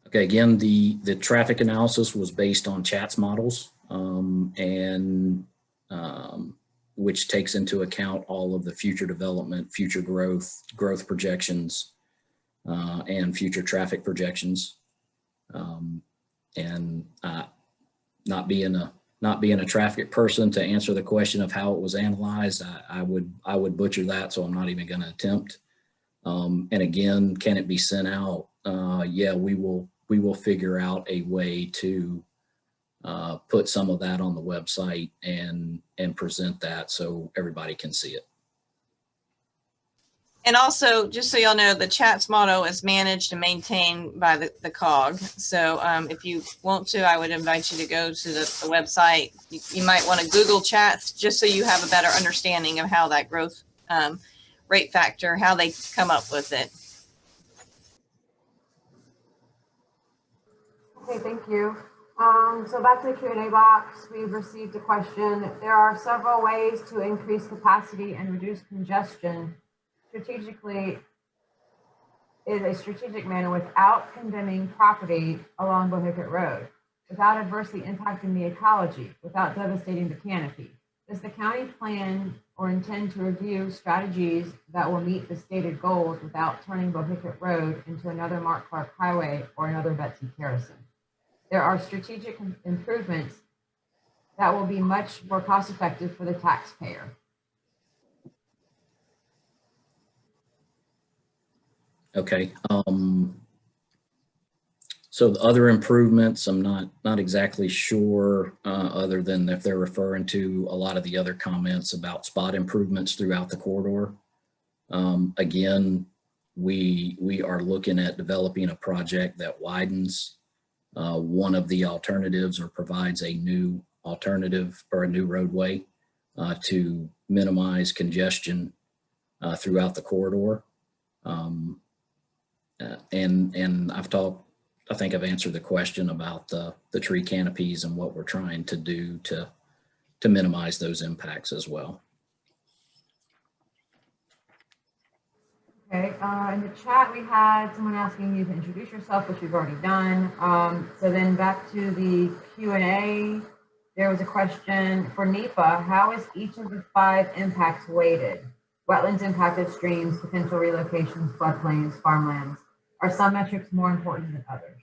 Okay, again, the traffic analysis was based on CHATS models, which takes into account all of the future development, future growth projections, and future traffic projections. Not being a traffic person to answer the question of how it was analyzed, I would butcher that, so I'm not even going to attempt. And again, can it be sent out? Yeah, we will figure out a way to put some of that on the website and present that so everybody can see it. And also, just so y'all know, the CHATS model is managed and maintained by the COG. So if you want to, I would invite you to go to the website. You might want to Google CHATS just so you have a better understanding of how that growth rate factor, how they come up with it. Okay, thank you. So back to the Q&A box, we've received a question. There are several ways to increase capacity and reduce congestion strategically in a strategic manner without condemning property along Bohicket Road, without adversely impacting the ecology, without devastating the canopy. Does the county plan or intend to review strategies that will meet the stated goals without turning Bohicket Road into another Mark Clark Highway or another Betsy Harrison? There are strategic improvements that will be much more cost effective for the taxpayer. Okay. So the other improvements, I'm not exactly sure, other than if they're referring to a lot of the other comments about spot improvements throughout the corridor. Again, we are looking at developing a project that widens one of the alternatives or provides a new alternative or a new roadway to minimize congestion throughout the corridor. And I think I've answered the question about the tree canopies and what we're trying to do to minimize those impacts as well. Okay, in the chat we had someone asking you to introduce yourself, which we've already done. So then back to the Q&A, there was a question for NEPA. How is each of the 5 impacts weighted? Wetlands, impacted streams, potential relocations, floodplains, farmlands. Are some metrics more important than others?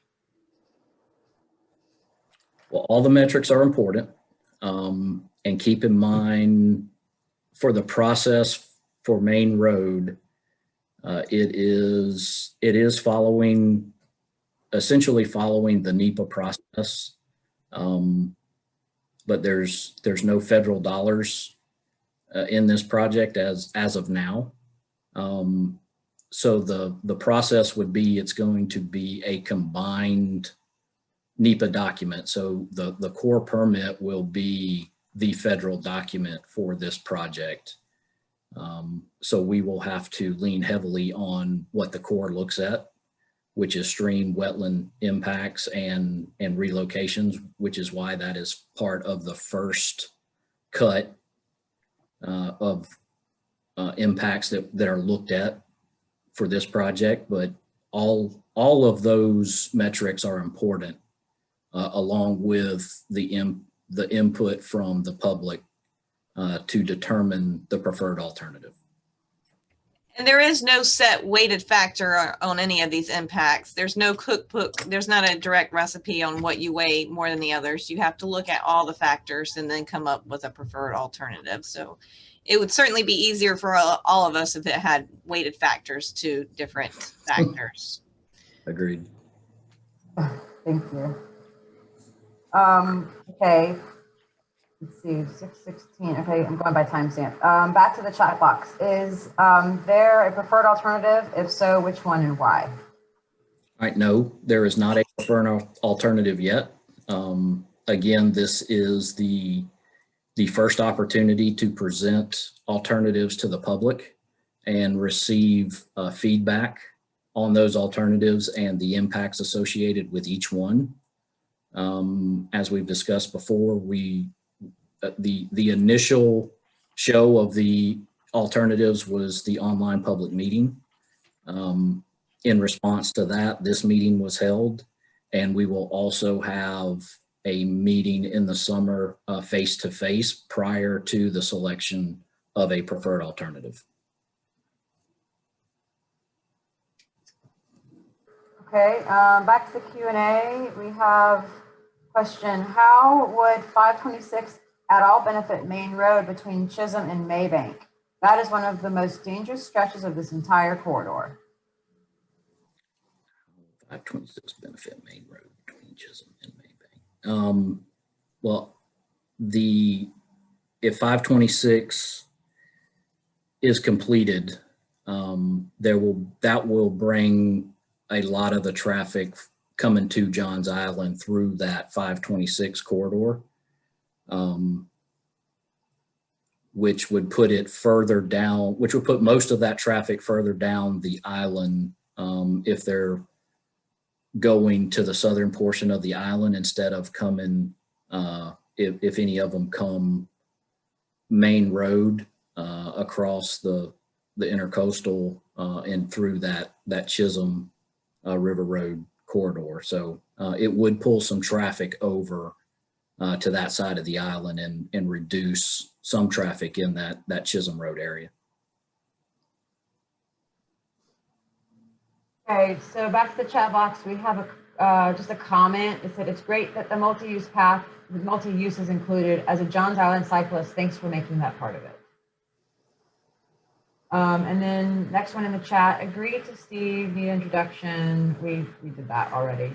Well, all the metrics are important. And keep in mind, for the process for Main Road, it is essentially following the NEPA process. But there's no federal dollars in this project as of now. So the process would be, it's going to be a combined NEPA document. So the core permit will be the federal document for this project. So we will have to lean heavily on what the core looks at, which is stream, wetland impacts and relocations, which is why that is part of the first cut of impacts that are looked at for this project. But all of those metrics are important, along with the input from the public to determine the preferred alternative. And there is no set weighted factor on any of these impacts. There's no cookbook. There's not a direct recipe on what you weigh more than the others. You have to look at all the factors and then come up with a preferred alternative. So it would certainly be easier for all of us if it had weighted factors to different factors. Agreed. Thank you. Okay. Let's see, 6:16. Okay, I'm going by timestamp. Back to the chat box. Is there a preferred alternative? If so, which one and why? All right, no, there is not a preferred alternative yet. Again, this is the first opportunity to present alternatives to the public and receive feedback on those alternatives and the impacts associated with each one. As we've discussed before, we the initial show of the alternatives was the online public meeting. In response to that, this meeting was held, and we will also have a meeting in the summer face-to-face prior to the selection of a preferred alternative. Okay, back to the Q&A. We have a question. How would 526 at all benefit Main Road between Chisholm and Maybank? That is one of the most dangerous stretches of this entire corridor. 526 benefit Main Road between Chisholm and Maybank. Well, if 526 is completed, that will bring a lot of the traffic coming to Johns Island through that 526 corridor, which would put it further down, which would put most of that traffic further down the island if they're going to the southern portion of the island instead of coming, if any of them come Main Road across the intercoastal and through that Chisholm River Road corridor. So it would pull some traffic over to that side of the island and reduce some traffic in that Chisholm Road area. Okay, so back to the chat box, we have just a comment. It said, it's great that the multi-use path, the multi-use is included. As a Johns Island cyclist, thanks for making that part of it. And then next one in the chat, agreed to Steve, the introduction. We did that already.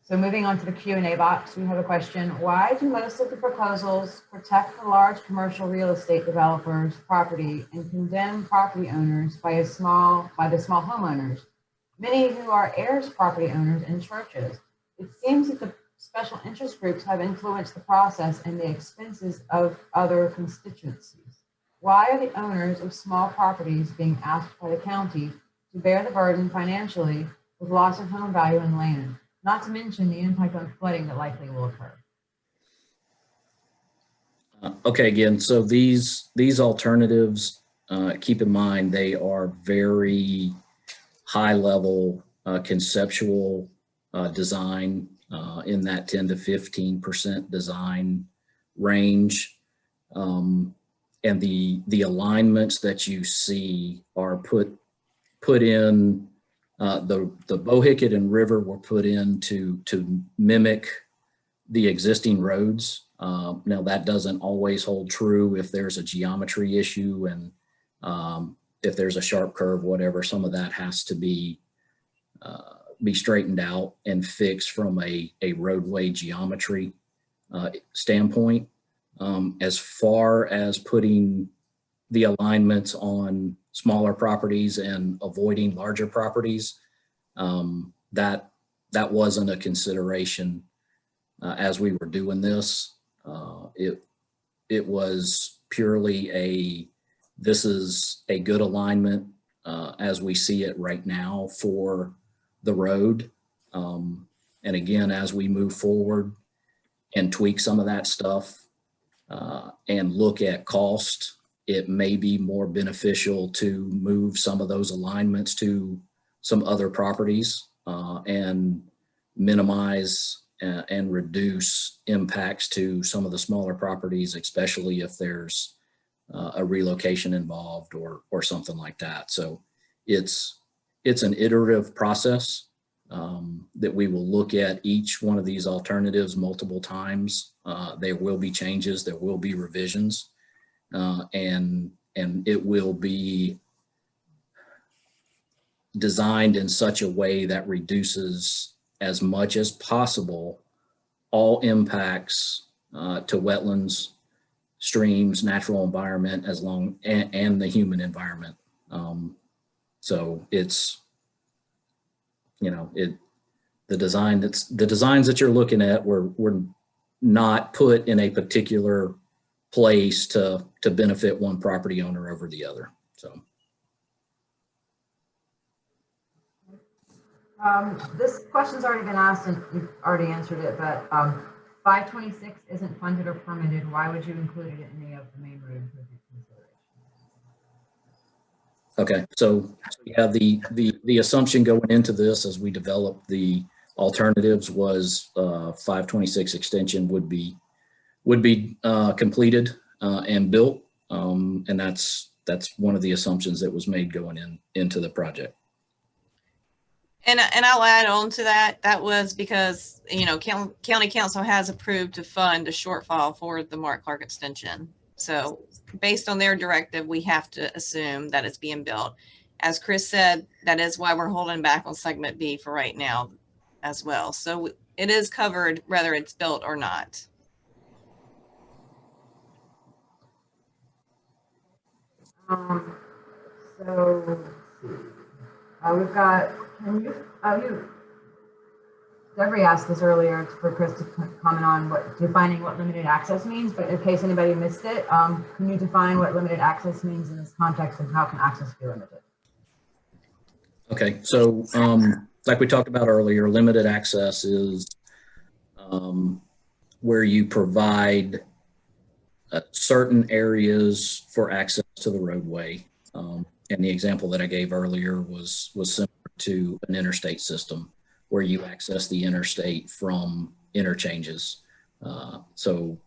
So moving on to the Q&A box, we have a question. Why do most of the proposals protect the large commercial real estate developers' property and condemn property owners by the small homeowners, many who are heirs property owners and churches? It seems that the special interest groups have influenced the process and the expenses of other constituencies. Why are the owners of small properties being asked by the county to bear the burden financially with loss of home value and land, not to mention the impact on flooding that likely will occur? Okay, again, so these alternatives, keep in mind, they are very high level conceptual design in that 10 to 15% design range. And the alignments that you see are put in, the Bohicket and River were put in to mimic the existing roads. Now that doesn't always hold true if there's a geometry issue and if there's a sharp curve, whatever, some of that has to be straightened out and fixed from a roadway geometry standpoint. As far as putting the alignments on smaller properties and avoiding larger properties, that wasn't a consideration as we were doing this. It was purely this is a good alignment as we see it right now for the road. And again, as we move forward and tweak some of that stuff, and look at cost, it may be more beneficial to move some of those alignments to some other properties and minimize and reduce impacts to some of the smaller properties, especially if there's a relocation involved or something like that. So it's an iterative process that we will look at each one of these alternatives multiple times. There will be changes, there will be revisions, and it will be designed in such a way that reduces as much as possible all impacts to wetlands, streams, natural environment, and the human environment. So it's, the designs that you're looking at were not put in a particular place to benefit one property owner over the other. So. This question's already been asked and you've already answered it, but 526 isn't funded or permitted, why would you include it in any of the main road improvement considerations? Okay, so yeah, the assumption going into this as we developed the alternatives was 526 extension would be completed and built, and that's one of the assumptions that was made going into the project. And I'll add on to that. That was because, you know, county council has approved to fund a shortfall for the Mark Clark extension. So based on their directive, we have to assume that it's being built. As Chris said, that is why we're holding back on segment B for right now as well. So it is covered whether it's built or not. So we've got, Deborah asked this earlier for Chris to comment on defining what limited access means, but in case anybody missed it, can you define what limited access means in this context and how can access be limited? Okay, so like we talked about earlier, limited access is where you provide certain areas for access to the roadway. And the example that I gave earlier was similar to an interstate system where you access the interstate from interchanges. So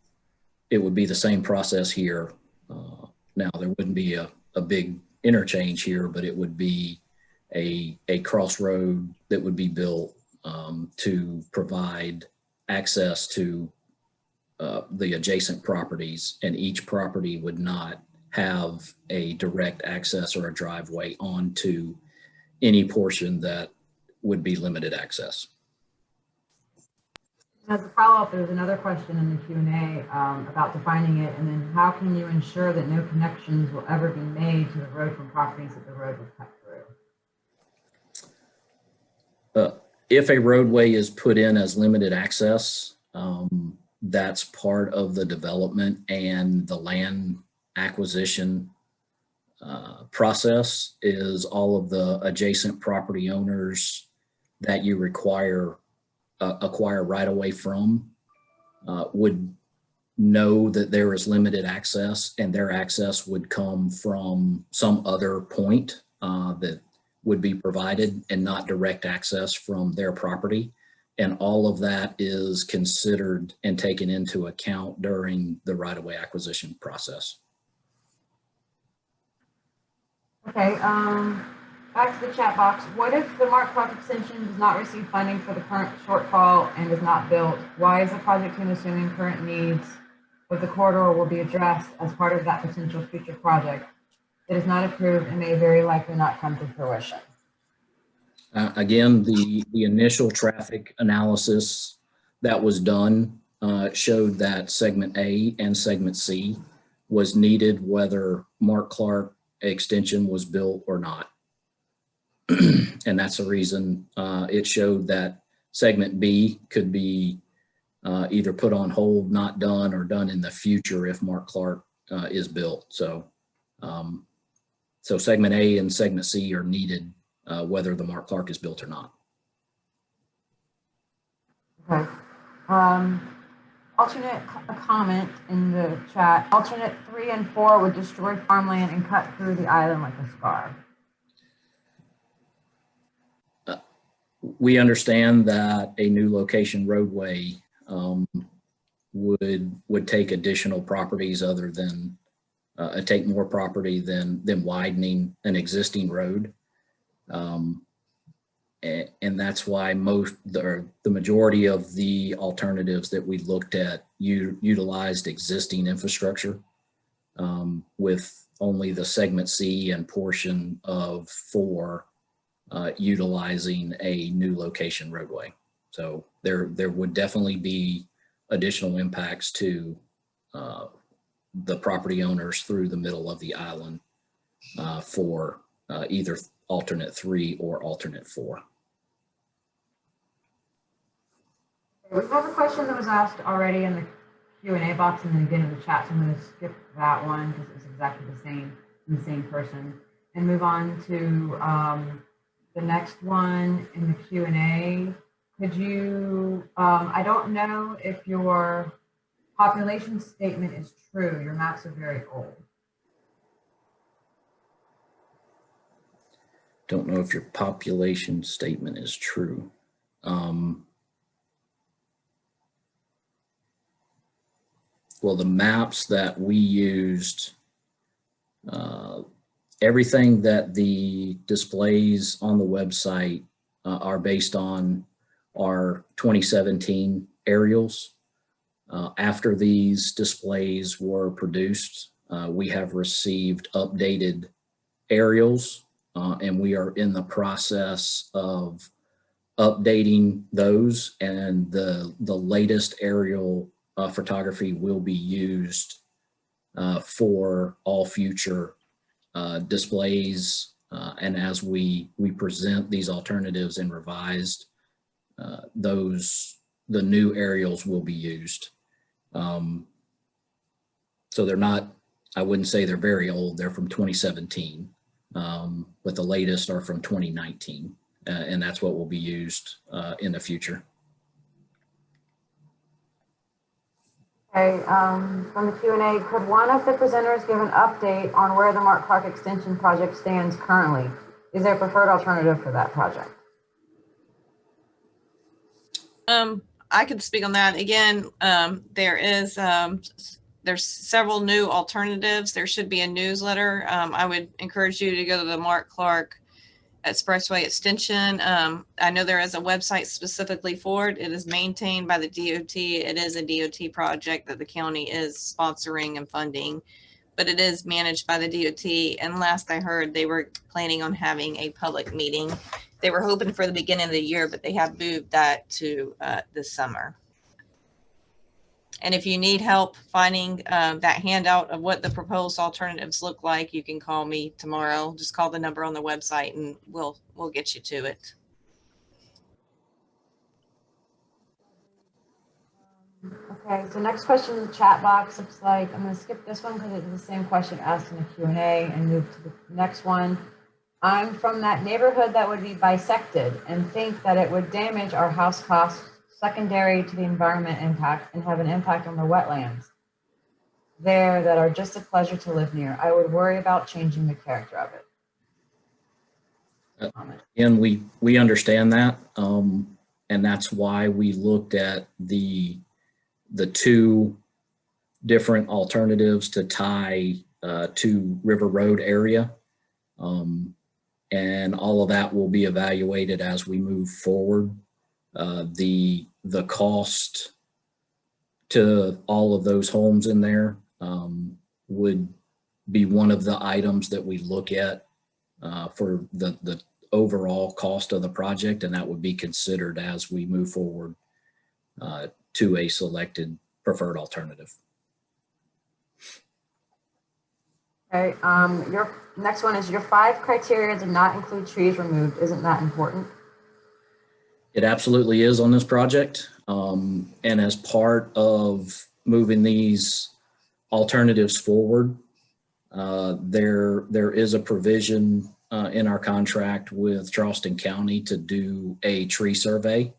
it would be the same process here. Now there wouldn't be a big interchange here, but it would be a crossroad that would be built to provide access to the adjacent properties, and each property would not have a direct access or a driveway onto any portion that would be limited access. As a follow-up, there's another question in the Q&A about defining it, and then how can you ensure that no connections will ever be made to the road from properties that the road was cut through? If a roadway is put in as limited access, that's part of the development and the land acquisition process is all of the adjacent property owners that you acquire right away from would know that there is limited access, and their access would come from some other point that would be provided and not direct access from their property. And all of that is considered and taken into account during the right-of-way acquisition process. Okay, back to the chat box. What if the Mark Clark extension does not receive funding for the current shortfall and is not built? Why is the project team assuming current needs of the corridor will be addressed as part of that potential future project that is not approved and may very likely not come to fruition? Again, the initial traffic analysis that was done showed that segment A and segment C was needed whether Mark Clark extension was built or not. And that's the reason it showed that segment B could be either put on hold, not done, or done in the future if Mark Clark is built. So, so segment A and segment C are needed whether the Mark Clark is built or not. Okay. Alternate comment in the chat. Alternate 3 and 4 would destroy farmland and cut through the island like a scar. We understand that a new location roadway would take additional properties other than take more property than widening an existing road. And that's why the majority of the alternatives that we looked at utilized existing infrastructure, with only the segment C and portion of 4 utilizing a new location roadway. So there would definitely be additional impacts to the property owners through the middle of the island for either alternate 3 or alternate 4. We have a question that was asked already in the Q&A box and then again in the chat, so I'm going to skip that one because it's exactly the same person, and move on to the next one in the Q&A. could you, I don't know if your population statement is true. Your maps are very old. Don't know if your population statement is true. Well, the maps that we used, everything that the displays on the website are based on our 2017 aerials. After these displays were produced, we have received updated aerials, and we are in the process of updating those, and the latest aerial photography will be used for all future displays, and as we present these alternatives and revised, the new aerials will be used. So they're not, I wouldn't say they're very old, they're from 2017, but the latest are from 2019, and that's what will be used in the future. Okay, from the Q&A, could one of the presenters give an update on where the Mark Clark Extension project stands currently? Is there a preferred alternative for that project? I could speak on that. Again, there's several new alternatives. There should be a newsletter. I would encourage you to go to the Mark Clark Expressway Extension. I know there is a website specifically for it. It is maintained by the DOT. It is a DOT project that the county is sponsoring and funding, but it is managed by the DOT. And last I heard, they were planning on having a public meeting. They were hoping for the beginning of the year, but they have moved that to this summer. And if you need help finding that handout of what the proposed alternatives look like, you can call me tomorrow. Just call the number on the website and we'll get you to it. Okay, so next question in the chat box looks like, I'm going to skip this one because it's the same question asked in the Q&A and move to the next one. I'm from that neighborhood that would be bisected and think that it would damage our house costs secondary to the environment impact and have an impact on the wetlands there that are just a pleasure to live near. I would worry about changing the character of it. And we understand that, and that's why we looked at the two different alternatives to tie to River Road area, and all of that will be evaluated as we move forward. The cost to all of those homes in there would be one of the items that we look at for the overall cost of the project, and that would be considered as we move forward to a selected preferred alternative. Okay, your next one is your 5 criteria did not include trees removed. Isn't that important? It absolutely is on this project. And as part of moving these alternatives forward, there is a provision in our contract with Charleston County to do a tree survey.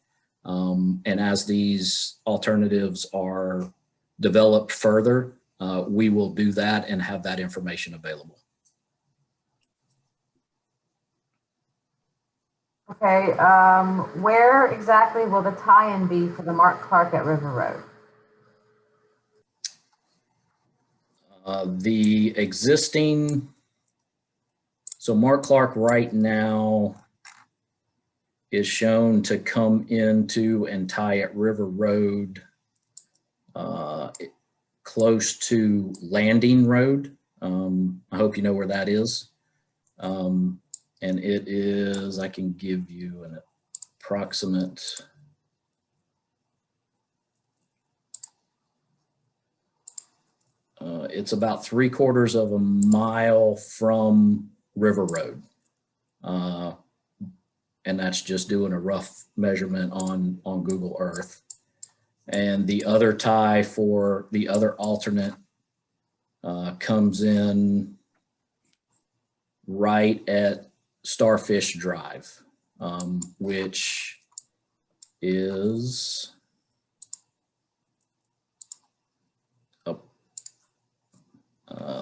And as these alternatives are developed further, we will do that and have that information available. Okay, where exactly will the tie-in be for the Mark Clark at River Road? The existing, so Mark Clark right now is shown to come into and tie at River Road close to Landing Road. I hope you know where that is. And it is, I can give you an approximate. It's about 3/4 of a mile from River Road. And that's just doing a rough measurement on Google Earth. And the other tie for the other alternate comes in right at Starfish Drive, which is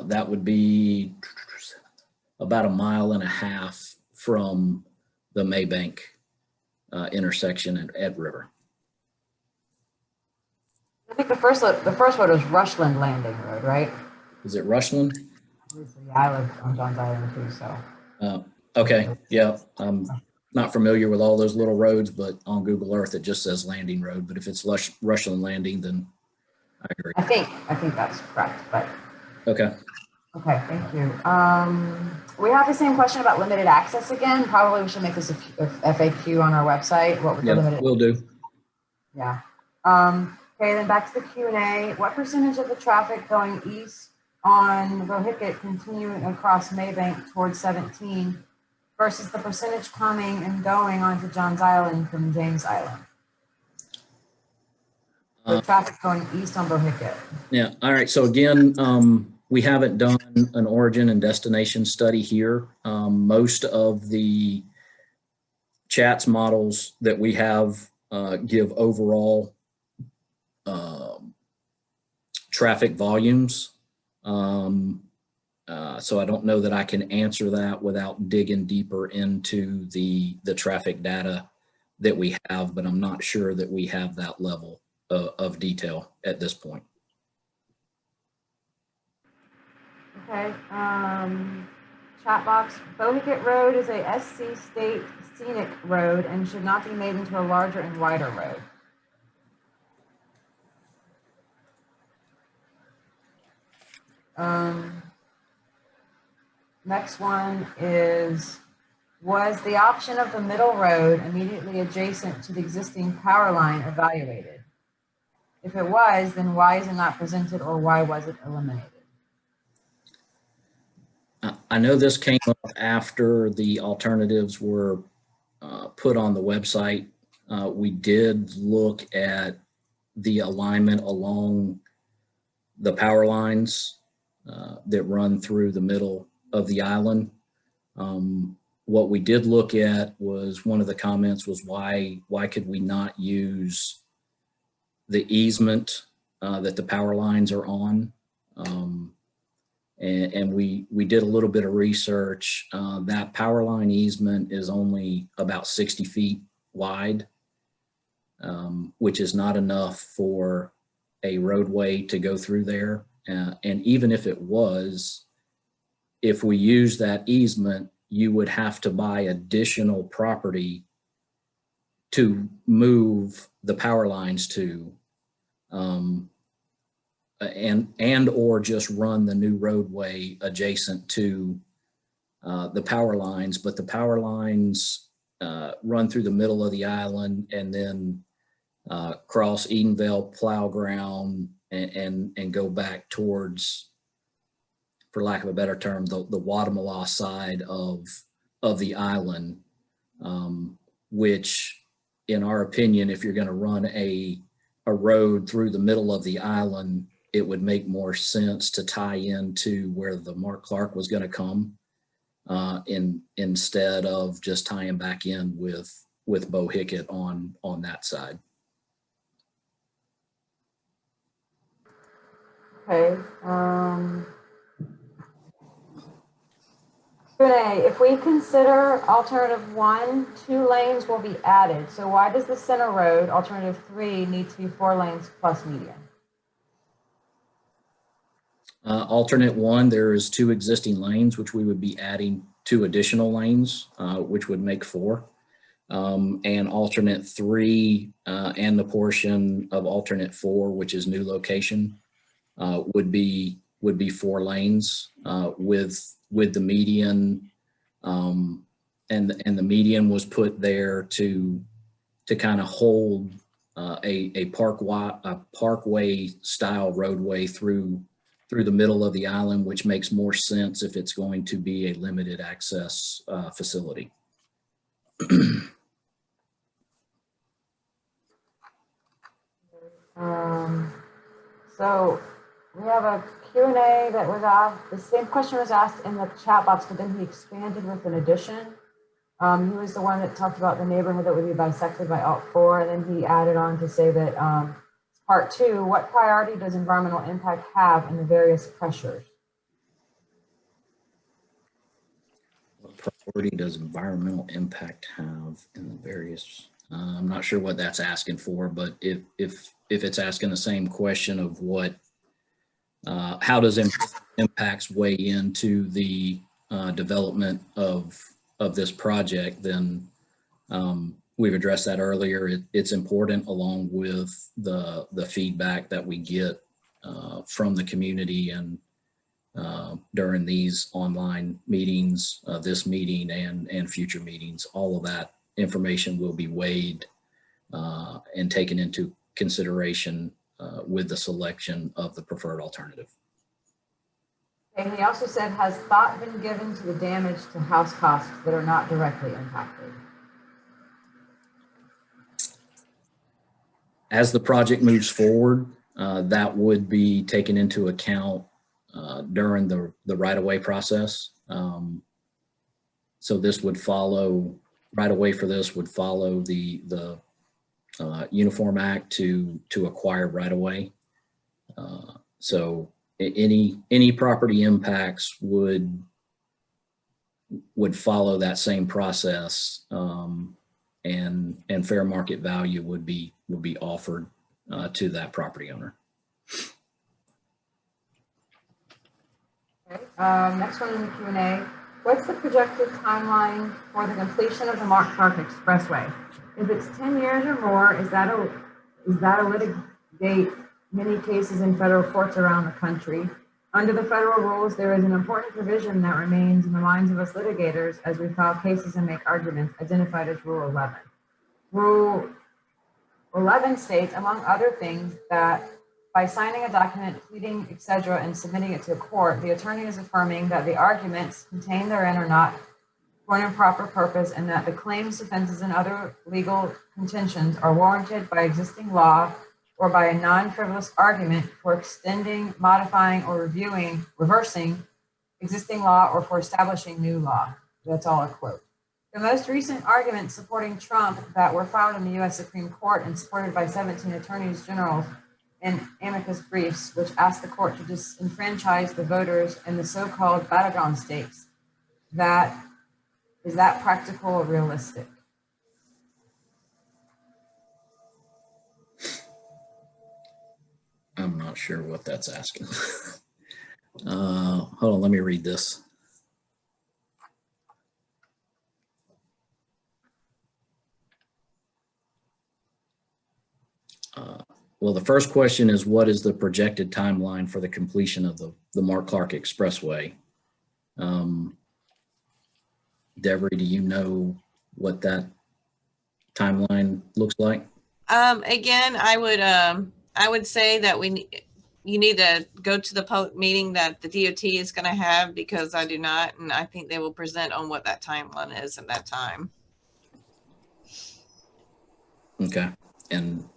that would be about 1.5 miles from the Maybank intersection at Ed River. I think the first one was Rushland Landing Road, right? Is it Rushland? Yeah, I live on Johns Island too, so. Okay, yeah. I'm not familiar with all those little roads, but on Google Earth, it just says Landing Road. But if it's Rushland Landing, then I agree. I think that's correct, but. Okay. Okay, thank you. We have the same question about limited access again. Probably we should make this a FAQ on our website. What would the limited? Will do. Yeah. Okay, then back to the Q&A. What percentage of the traffic going east on Bohicket continuing across Maybank towards 17 versus the percentage coming and going onto Johns Island from James Island? The traffic going east on Bohicket. Yeah. All right. So again, we haven't done an origin and destination study here. Most of the CHATS models that we have give overall traffic volumes. So I don't know that I can answer that without digging deeper into the traffic data that we have, but I'm not sure that we have that level of detail at this point. Okay, chat box. Bohicket Road is a SC State Scenic Road and should not be made into a larger and wider road. Next one is, was the option of the middle road immediately adjacent to the existing power line evaluated? If it was, then why is it not presented, or why was it eliminated? I know this came up after the alternatives were put on the website. We did look at the alignment along the power lines that run through the middle of the island. What we did look at was, one of the comments was, why could we not use the easement that the power lines are on? And we did a little bit of research. That power line easement is only about 60 feet wide, which is not enough for a roadway to go through there. And even if it was, if we use that easement, you would have to buy additional property to move the power lines to, and or just run the new roadway adjacent to the power lines. But the power lines run through the middle of the island and then cross Edenvale plow ground and go back towards, for lack of a better term, the Guatemala side of the island, which, in our opinion, if you're going to run a road through the middle of the island, it would make more sense to tie into where the Mark Clark was going to come, instead of just tying back in with Bohicket on that side. Okay. Q&A, if we consider alternative 1, 2 lanes will be added. So why does the center road, alternative 3, need to be 4 lanes plus median? Alternate 1, there is 2 existing lanes, which we would be adding 2 additional lanes, which would make 4. And alternate 3 and the portion of alternate 4, which is new location, would be 4 lanes with the median, and the median was put there to kind of hold a parkway style roadway through the middle of the island, which makes more sense if it's going to be a limited access facility. So we have a Q&A that was asked, the same question was asked in the chat box, but then he expanded with an addition. He was the one that talked about the neighborhood that would be bisected by Alt 4, and then he added on to say that part 2, what priority does environmental impact have in the various pressures? What priority does environmental impact have in the various? I'm not sure what that's asking for, but if it's asking the same question of what, how does impacts weigh into the development of this project, then we've addressed that earlier. It's important, along with the feedback that we get from the community and during these online meetings, this meeting and future meetings. All of that information will be weighed and taken into consideration with the selection of the preferred alternative. And he also said, has thought been given to the damage to house costs that are not directly impacted? As the project moves forward, that would be taken into account during the right-of-way process. So this would follow, right-of-way for this would follow the Uniform Act to acquire right-of-way. So any property impacts would follow that same process, and fair market value would be offered to that property owner. Okay. Next one in the Q&A. What's the projected timeline for the completion of the Mark Clark Expressway? If it's 10 years or more, is that a litigate many cases in federal courts around the country? Under the federal rules, there is an important provision that remains in the minds of us litigators as we file cases and make arguments, identified as Rule 11. Rule 11 states, among other things, that by signing a document, pleading, etc., and submitting it to a court, the attorney is affirming that the arguments contained therein are not for an improper purpose, and that the claims, defenses, and other legal contentions are warranted by existing law or by a non-frivolous argument for extending, modifying, or reversing existing law, or for establishing new law. That's all a quote. The most recent arguments supporting Trump that were filed in the U.S. Supreme Court and supported by 17 attorneys general in amicus briefs, which asked the court to disenfranchise the voters in the so-called battleground states. Is that practical or realistic? I'm not sure what that's asking. Hold on, let me read this. Well, the first question is, what is the projected timeline for the completion of the Mark Clark Expressway? Devery, do you know what that timeline looks like? Again, I would say that you need to go to the public meeting that the DOT is going to have, because I do not, and I think they will present on what that timeline is at that time. Okay, and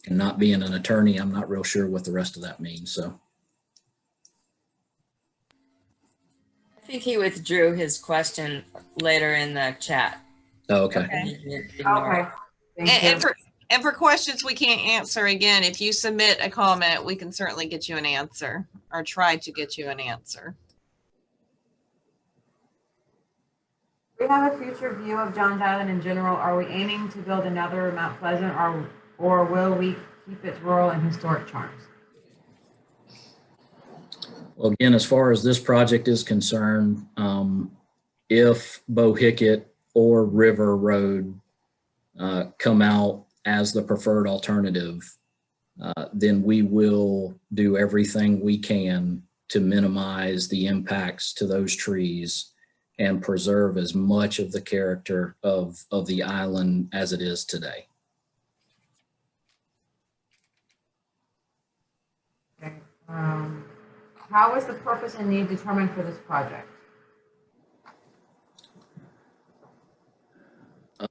not being an attorney, I'm not real sure what the rest of that means. So I think he withdrew his question later in the chat. oh, okay. Okay. And for questions we can't answer, again, if you submit a comment, we can certainly get you an answer, or try to get you an answer. We have a future view of Johns Island in general. Are we aiming to build another Mount Pleasant, or will we keep its rural and historic charms? Well, again, as far as this project is concerned, if Bohicket or River Road come out as the preferred alternative, then we will do everything we can to minimize the impacts to those trees and preserve as much of the character of the island as it is today. Okay. How is the purpose and need determined for this project?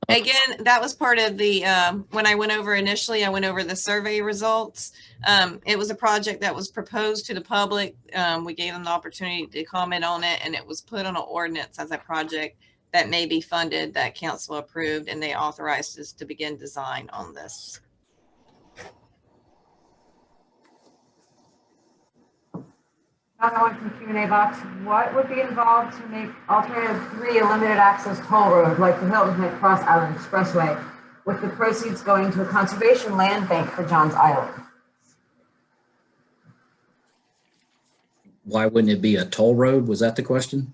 Again, that was part of the, when I went over initially, I went over the survey results. It was a project that was proposed to the public. We gave them the opportunity to comment on it, and it was put on an ordinance as a project that may be funded, that council approved, and they authorized us to begin design on this. Another one from Q&A box. What would be involved to make alternative 3 a limited access toll road like the Hilton Head Cross Island Expressway, with the proceeds going to a conservation land bank for Johns Island? Why wouldn't it be a toll road? Was that the question?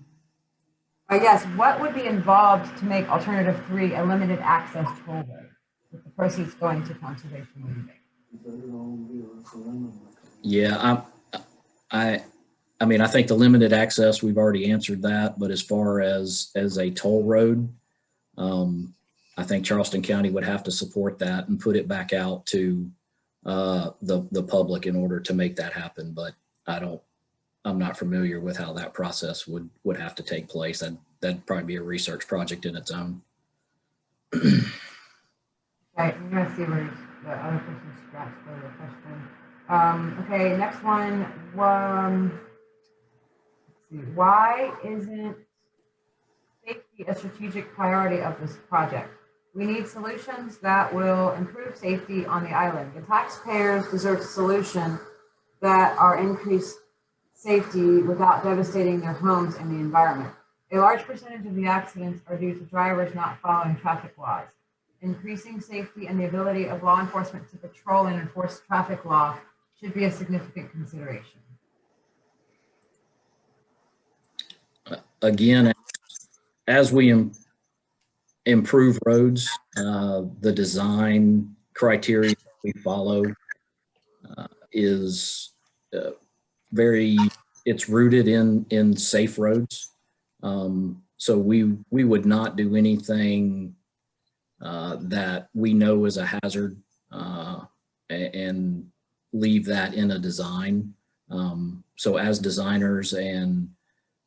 Yes, what would be involved to make alternative 3 a limited access toll road, with the proceeds going to conservation land bank? Yeah, I mean, I think the limited access, we've already answered that, but as far as a toll road, I think Charleston County would have to support that and put it back out to the public in order to make that happen. But I'm not familiar with how that process would have to take place. That'd probably be a research project in its own. Okay, I'm gonna see where the other person scratched the question. Okay, next one. Let's see. Why isn't safety a strategic priority of this project? We need solutions that will improve safety on the island. The taxpayers deserve solutions that are increased safety without devastating their homes and the environment. A large percentage of the accidents are due to drivers not following traffic laws. Increasing safety and the ability of law enforcement to patrol and enforce traffic law should be a significant consideration. Again, as we improve roads, the design criteria we follow is it's rooted in safe roads. So we would not do anything that we know is a hazard and leave that in a design. So as designers and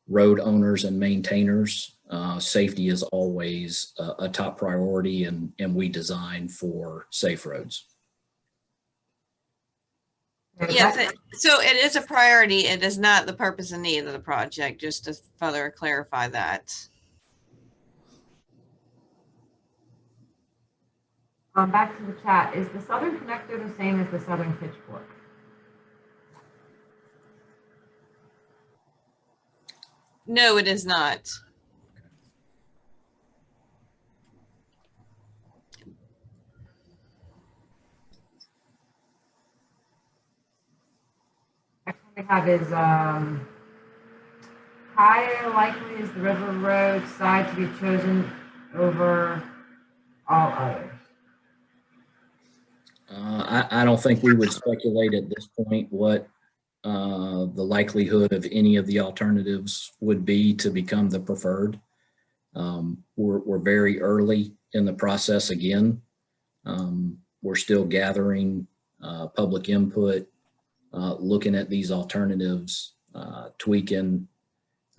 road owners and maintainers, safety is always a top priority, and we design for safe roads. Yes, so it is a priority. It is not the purpose and need of the project, just to further clarify that. Back to the chat. Is the Southern Connector the same as the Southern Pitchfork? No, it is not. Next one we have is how likely is the River Road side to be chosen over all others? I don't think we would speculate at this point what the likelihood of any of the alternatives would be to become the preferred. We're very early in the process again. We're still gathering public input, looking at these alternatives, tweaking,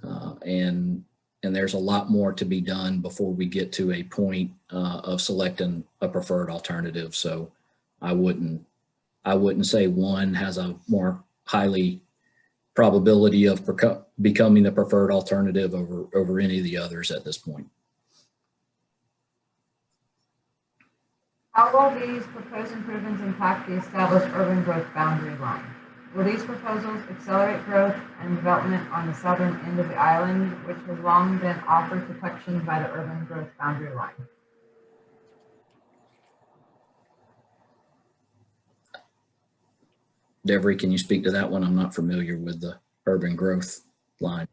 and there's a lot more to be done before we get to a point of selecting a preferred alternative. So I wouldn't say one has a more highly probability of becoming the preferred alternative over any of the others at this point. How will these proposed improvements impact the established urban growth boundary line? Will these proposals accelerate growth and development on the southern end of the island, which has long been offered protection by the urban growth boundary line? Devery, can you speak to that one? I'm not familiar with the urban growth line.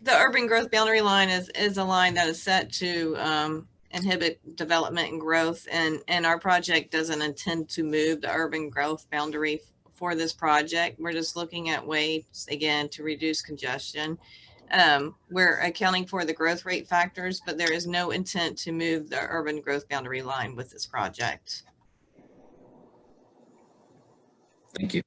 The urban growth boundary line is a line that is set to inhibit development and growth, and our project doesn't intend to move the urban growth boundary for this project. We're just looking at ways, again, to reduce congestion. We're accounting for the growth rate factors, but there is no intent to move the urban growth boundary line with this project. Thank you.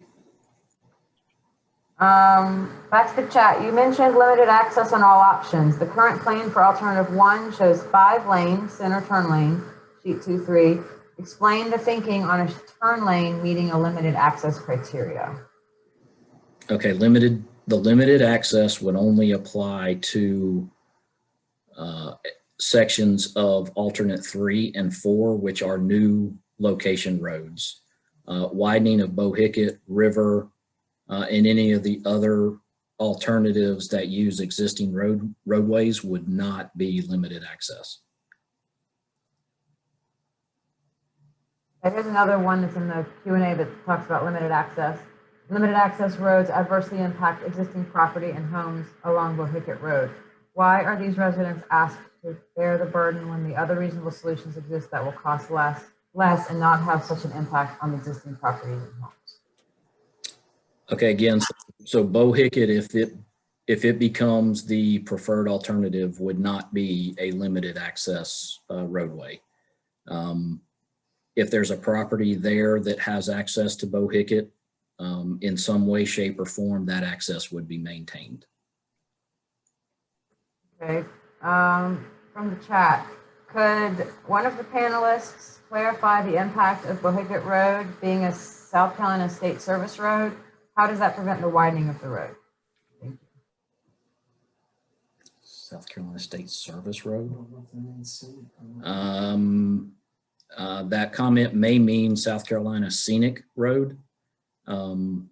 Back to the chat. You mentioned limited access on all options. The current plan for alternative 1 shows 5 lanes, center turn lane, sheet 2-3. Explain the thinking on a turn lane meeting a limited access criteria. Okay, the limited access would only apply to sections of alternate 3 and 4, which are new location roads. Widening of Bohicket River and any of the other alternatives that use existing roadways would not be limited access. Here's another one that's in the Q&A that talks about limited access. Limited access roads adversely impact existing property and homes along Bohicket Road. Why are these residents asked to bear the burden when the other reasonable solutions exist that will cost less and not have such an impact on existing properties and homes? Okay, again, so Bohicket, if it becomes the preferred alternative, would not be a limited access roadway. If there's a property there that has access to Bohicket, in some way, shape, or form, that access would be maintained. Okay. From the chat, could one of the panelists clarify the impact of Bohicket Road being a South Carolina State Service road? How does that prevent the widening of the road? Thank you. South Carolina State Service Road. That comment may mean South Carolina Scenic Road. And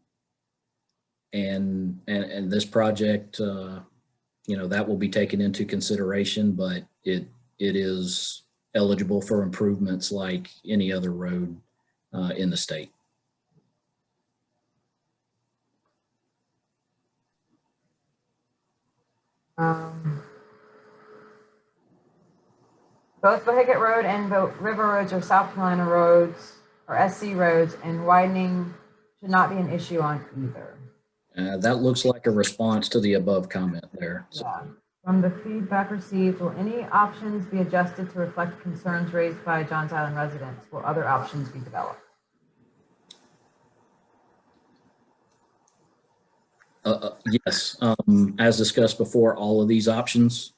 this project, that will be taken into consideration, but it is eligible for improvements like any other road in the state. Both Bohicket Road and River Roads are South Carolina roads or SC roads, and widening should not be an issue on either. That looks like a response to the above comment there. So. Yeah. From the feedback received, will any options be adjusted to reflect concerns raised by Johns Island residents? Will other options be developed? Yes, as discussed before, all of these options,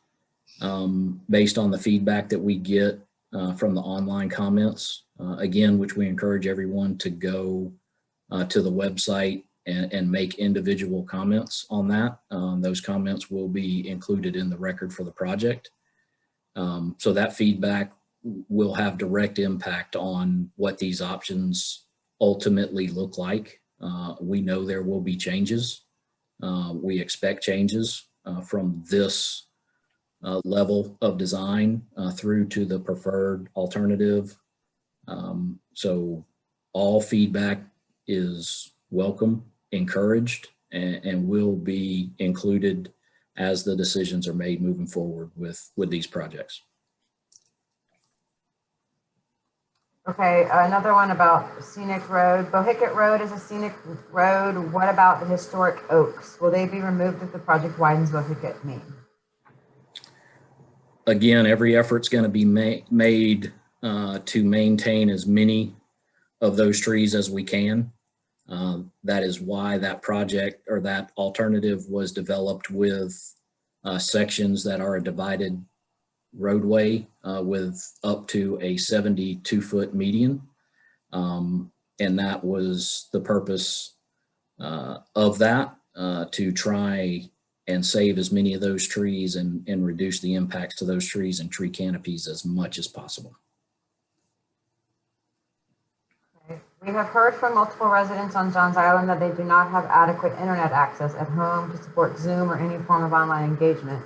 based on the feedback that we get from the online comments, again, which we encourage everyone to go to the website and make individual comments on that. Those comments will be included in the record for the project. So that feedback will have direct impact on what these options ultimately look like. We know there will be changes. We expect changes from this level of design through to the preferred alternative. So all feedback is welcome, encouraged, and will be included as the decisions are made moving forward with these projects. Okay, another one about scenic road. Bohicket Road is a scenic road. What about the historic oaks? Will they be removed if the project widens Bohicket Main? Again, every effort's going to be made to maintain as many of those trees as we can. That is why that project or that alternative was developed with sections that are a divided roadway with up to a 72-foot median. And that was the purpose of that, to try and save as many of those trees and reduce the impacts to those trees and tree canopies as much as possible. We have heard from multiple residents on Johns Island that they do not have adequate internet access at home to support Zoom or any form of online engagement.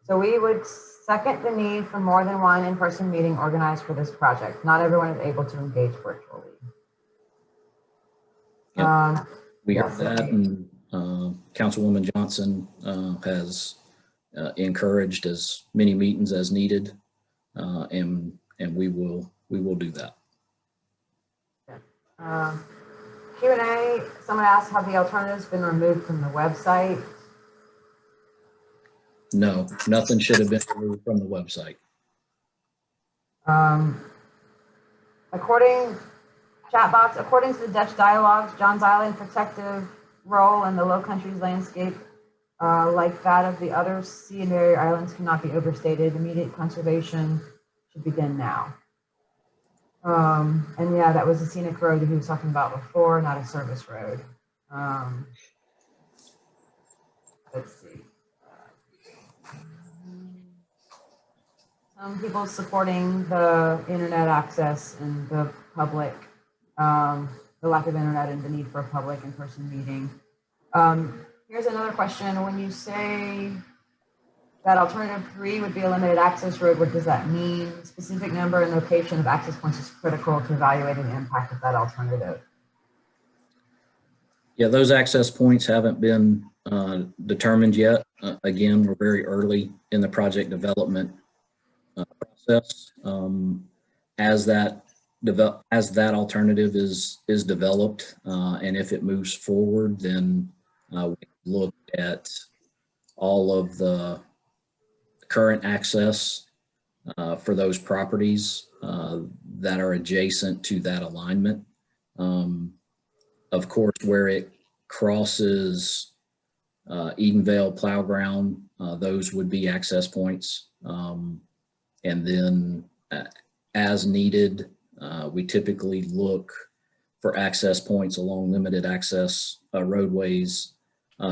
So we would second the need for more than one in-person meeting organized for this project. Not everyone is able to engage virtually. Yep. We heard that, and Councilwoman Johnson has encouraged as many meetings as needed, and we will do that. Q&A, someone asked, have the alternatives been removed from the website? No, nothing should have been removed from the website. According to the Dutch dialogues, Johns Island Protective role in the Low Countries landscape, like that of the other sea and barrier islands, cannot be overstated. Immediate conservation should begin now. And yeah, that was a scenic road that he was talking about before, not a service road. Let's see. Some people supporting the internet access and the public, the lack of internet and the need for a public in-person meeting. Here's another question. When you say that alternative 3 would be a limited access road, what does that mean? Specific number and location of access points is critical to evaluating the impact of that alternative. Yeah, those access points haven't been determined yet. Again, we're very early in the project development process. As that alternative is developed, and if it moves forward, then we look at all of the current access for those properties that are adjacent to that alignment. Of course, where it crosses Edenvale plow ground, those would be access points. And then as needed, we typically look for access points along limited access roadways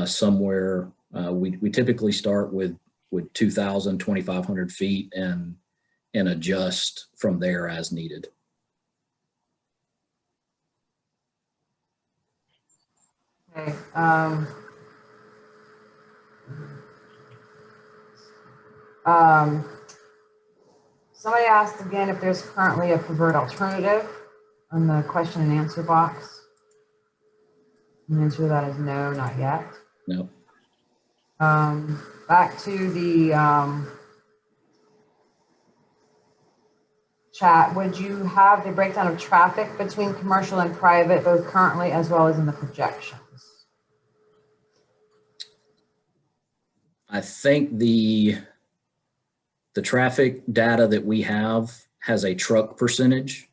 somewhere. We typically start with 2,000, 2,500 feet and adjust from there as needed. Okay. Somebody asked again if there's currently a preferred alternative on the question and answer box. The answer to that is no, not yet. No. Back to the chat, would you have the breakdown of traffic between commercial and private, both currently as well as in the projections? I think the traffic data that we have has a truck percentage,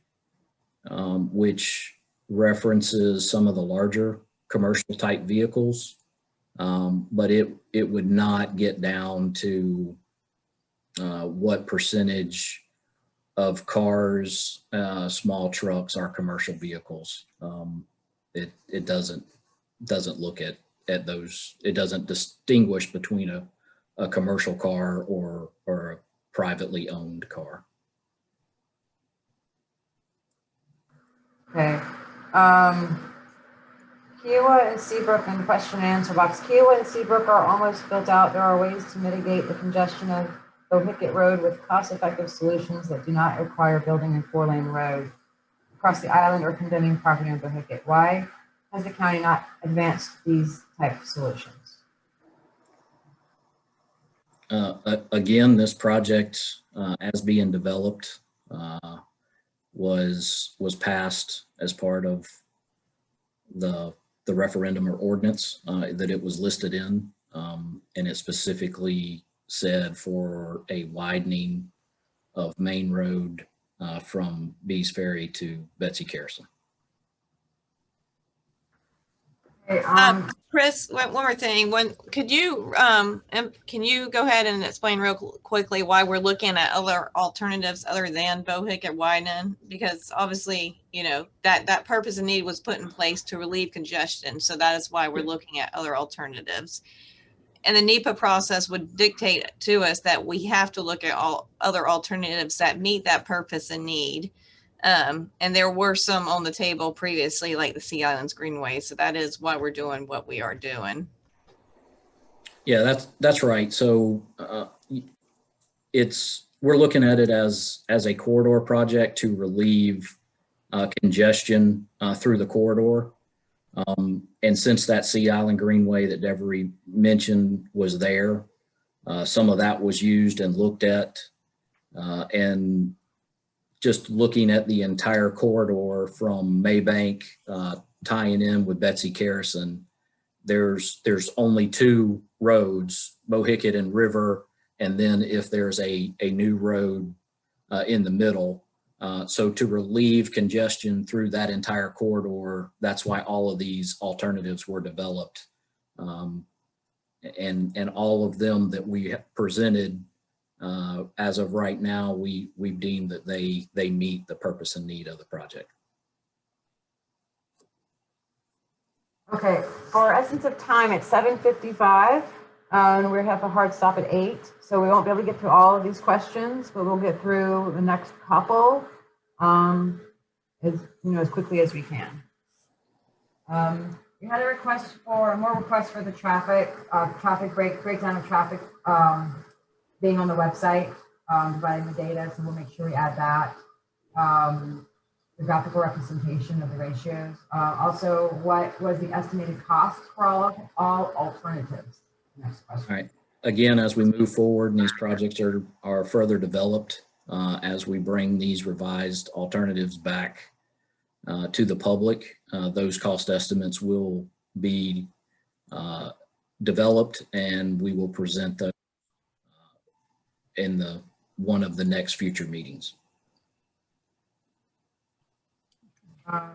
which references some of the larger commercial type vehicles, but it would not get down to what percentage of cars, small trucks are commercial vehicles. It doesn't look at those. It doesn't distinguish between a commercial car or a privately owned car. Okay. Kiowa and Seabrook in the question and answer box. Kiowa and Seabrook are almost built out. There are ways to mitigate the congestion of Bohicket Road with cost-effective solutions that do not require building a 4-lane road across the island or condemning property on Bohicket. Why has the county not advanced these type of solutions? Again, this project, as being developed, was passed as part of the referendum or ordinance that it was listed in, and it specifically said for a widening of Main Road from Bees Ferry to Betsy Carson. Okay, Chris, one more thing. Can you go ahead and explain real quickly why we're looking at other alternatives other than Bohicket widening? Because obviously, you know, that purpose and need was put in place to relieve congestion. So that is why we're looking at other alternatives. And the NEPA process would dictate to us that we have to look at all other alternatives that meet that purpose and need. And there were some on the table previously, like the Sea Islands Greenway. So that is why we're doing what we are doing. Yeah, that's right. So we're looking at it as a corridor project to relieve congestion through the corridor. And since that Sea Island Greenway that Devery mentioned was there, some of that was used and looked at, and just looking at the entire corridor from Maybank tying in with Betsy Carson, there's only 2 roads, Bohicket and River, and then if there's a new road in the middle, So to relieve congestion through that entire corridor, that's why all of these alternatives were developed. And all of them that we have presented as of right now, we've deemed that they meet the purpose and need of the project. Okay, for essence of time, it's 7:55, and we have a hard stop at 8, so we won't be able to get through all of these questions, but we'll get through the next couple as quickly as we can. We had a request for more requests for the traffic breakdown of traffic being on the website, providing the data, so we'll make sure we add that. The graphical representation of the ratios. Also, what was the estimated cost for all alternatives? Next question. All right. Again, as we move forward and these projects are further developed, as we bring these revised alternatives back to the public, those cost estimates will be developed, and we will present them in one of the next future meetings. Why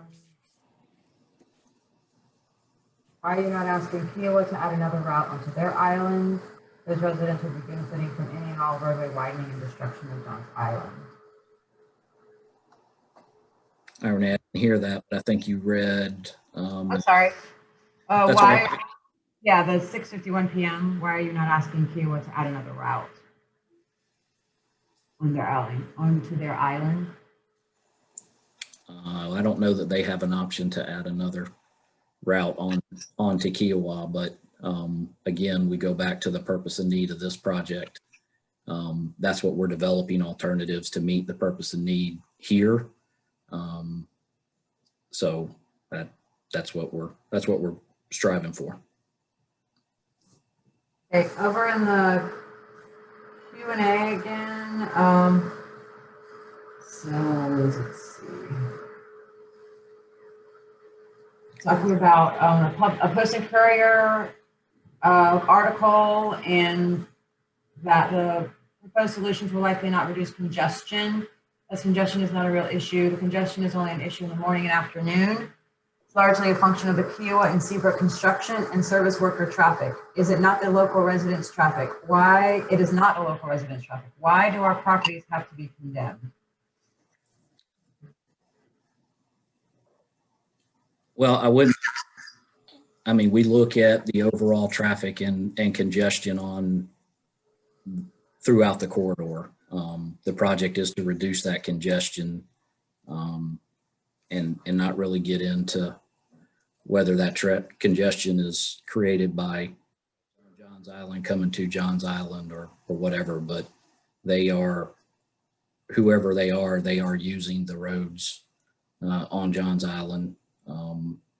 are you not asking Kiowa to add another route onto their island? Those residents will be benefiting from any and all roadway widening and destruction of John's Island. I didn't hear that, but I think you read. I'm sorry. That's why? okay. Yeah, the 6:51 p.m. Why are you not asking Kiowa to add another route on their island, onto their island? I don't know that they have an option to add another route onto Kiowa, but again, we go back to the purpose and need of this project. That's what we're developing, alternatives to meet the purpose and need here. So that's what we're striving for. Okay, over in the Q&A again. So let's see. Talking about a Post and Courier article, and that the proposed solutions will likely not reduce congestion, as congestion is not a real issue. The congestion is only an issue in the morning and afternoon. It's largely a function of the Kiowa and Seabrook construction and service worker traffic. Is it not the local residents' traffic? Why? It is not a local residents' traffic. Why do our properties have to be condemned? Well, we look at the overall traffic and congestion throughout the corridor. The project is to reduce that congestion and not really get into whether that congestion is created by John's Island coming to John's Island or whatever, but whoever they are using the roads on John's Island.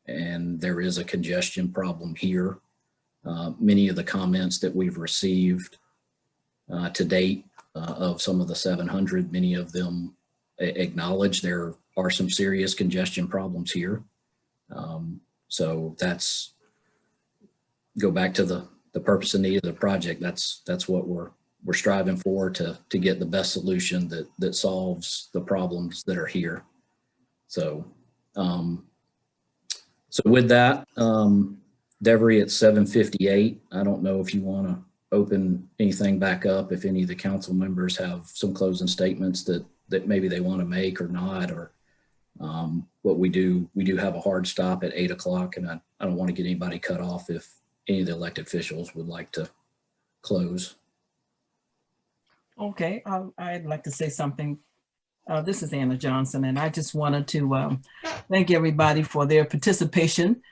And there is a congestion problem here. Many of the comments that we've received to date of some of the 700, many of them acknowledge there are some serious congestion problems here. So go back to the purpose and need of the project. That's what we're striving for, to get the best solution that solves the problems that are here. So with that, Devery, it's 7:58. I don't know if you want to open anything back up, if any of the council members have some closing statements that maybe they want to make or not, or what we do have a hard stop at 8 o'clock, and I don't want to get anybody cut off if any of the elected officials would like to close. Okay, I'd like to say something. This is Anna Johnson, and I just wanted to thank everybody for their participation.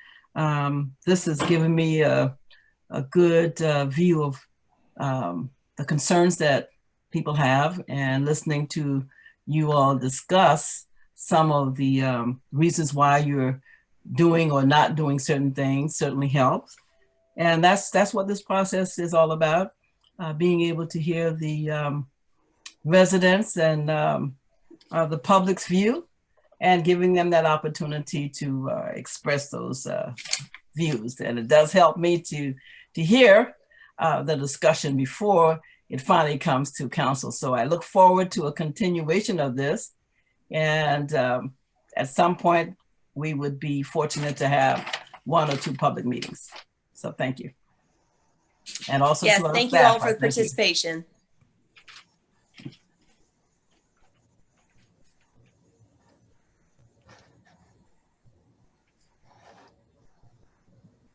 This has given me a good view of the concerns that people have, and listening to you all discuss some of the reasons why you're doing or not doing certain things certainly helps. And that's what this process is all about, being able to hear the residents and the public's view, and giving them that opportunity to express those views. And it does help me to hear the discussion before it finally comes to council. So I look forward to a continuation of this. And at some point, we would be fortunate to have 1 or 2 public meetings. So thank you. And also Yes, to our thank you staff, all for I the thank you. participation.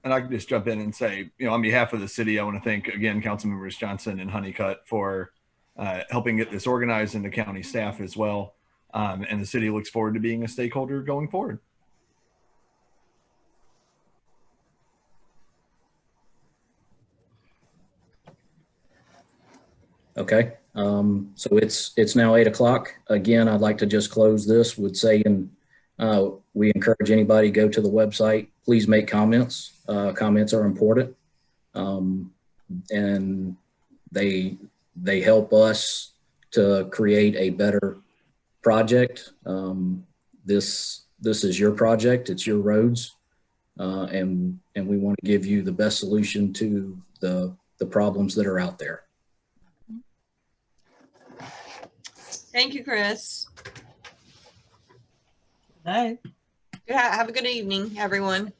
And I can just jump in and say, on behalf of the city, I want to thank again Council Members Johnson and Honeycutt for helping get this organized, and the county staff as well. And the city looks forward to being a stakeholder going forward. Okay, so it's now 8 o'clock. Again, I'd like to just close this with saying we encourage anybody to go to the website. Please make comments. Comments are important, and they help us to create a better project. This is your project. It's your roads, and we want to give you the best solution to the problems that are out there. Thank you, Chris. All right. Have a good evening, everyone.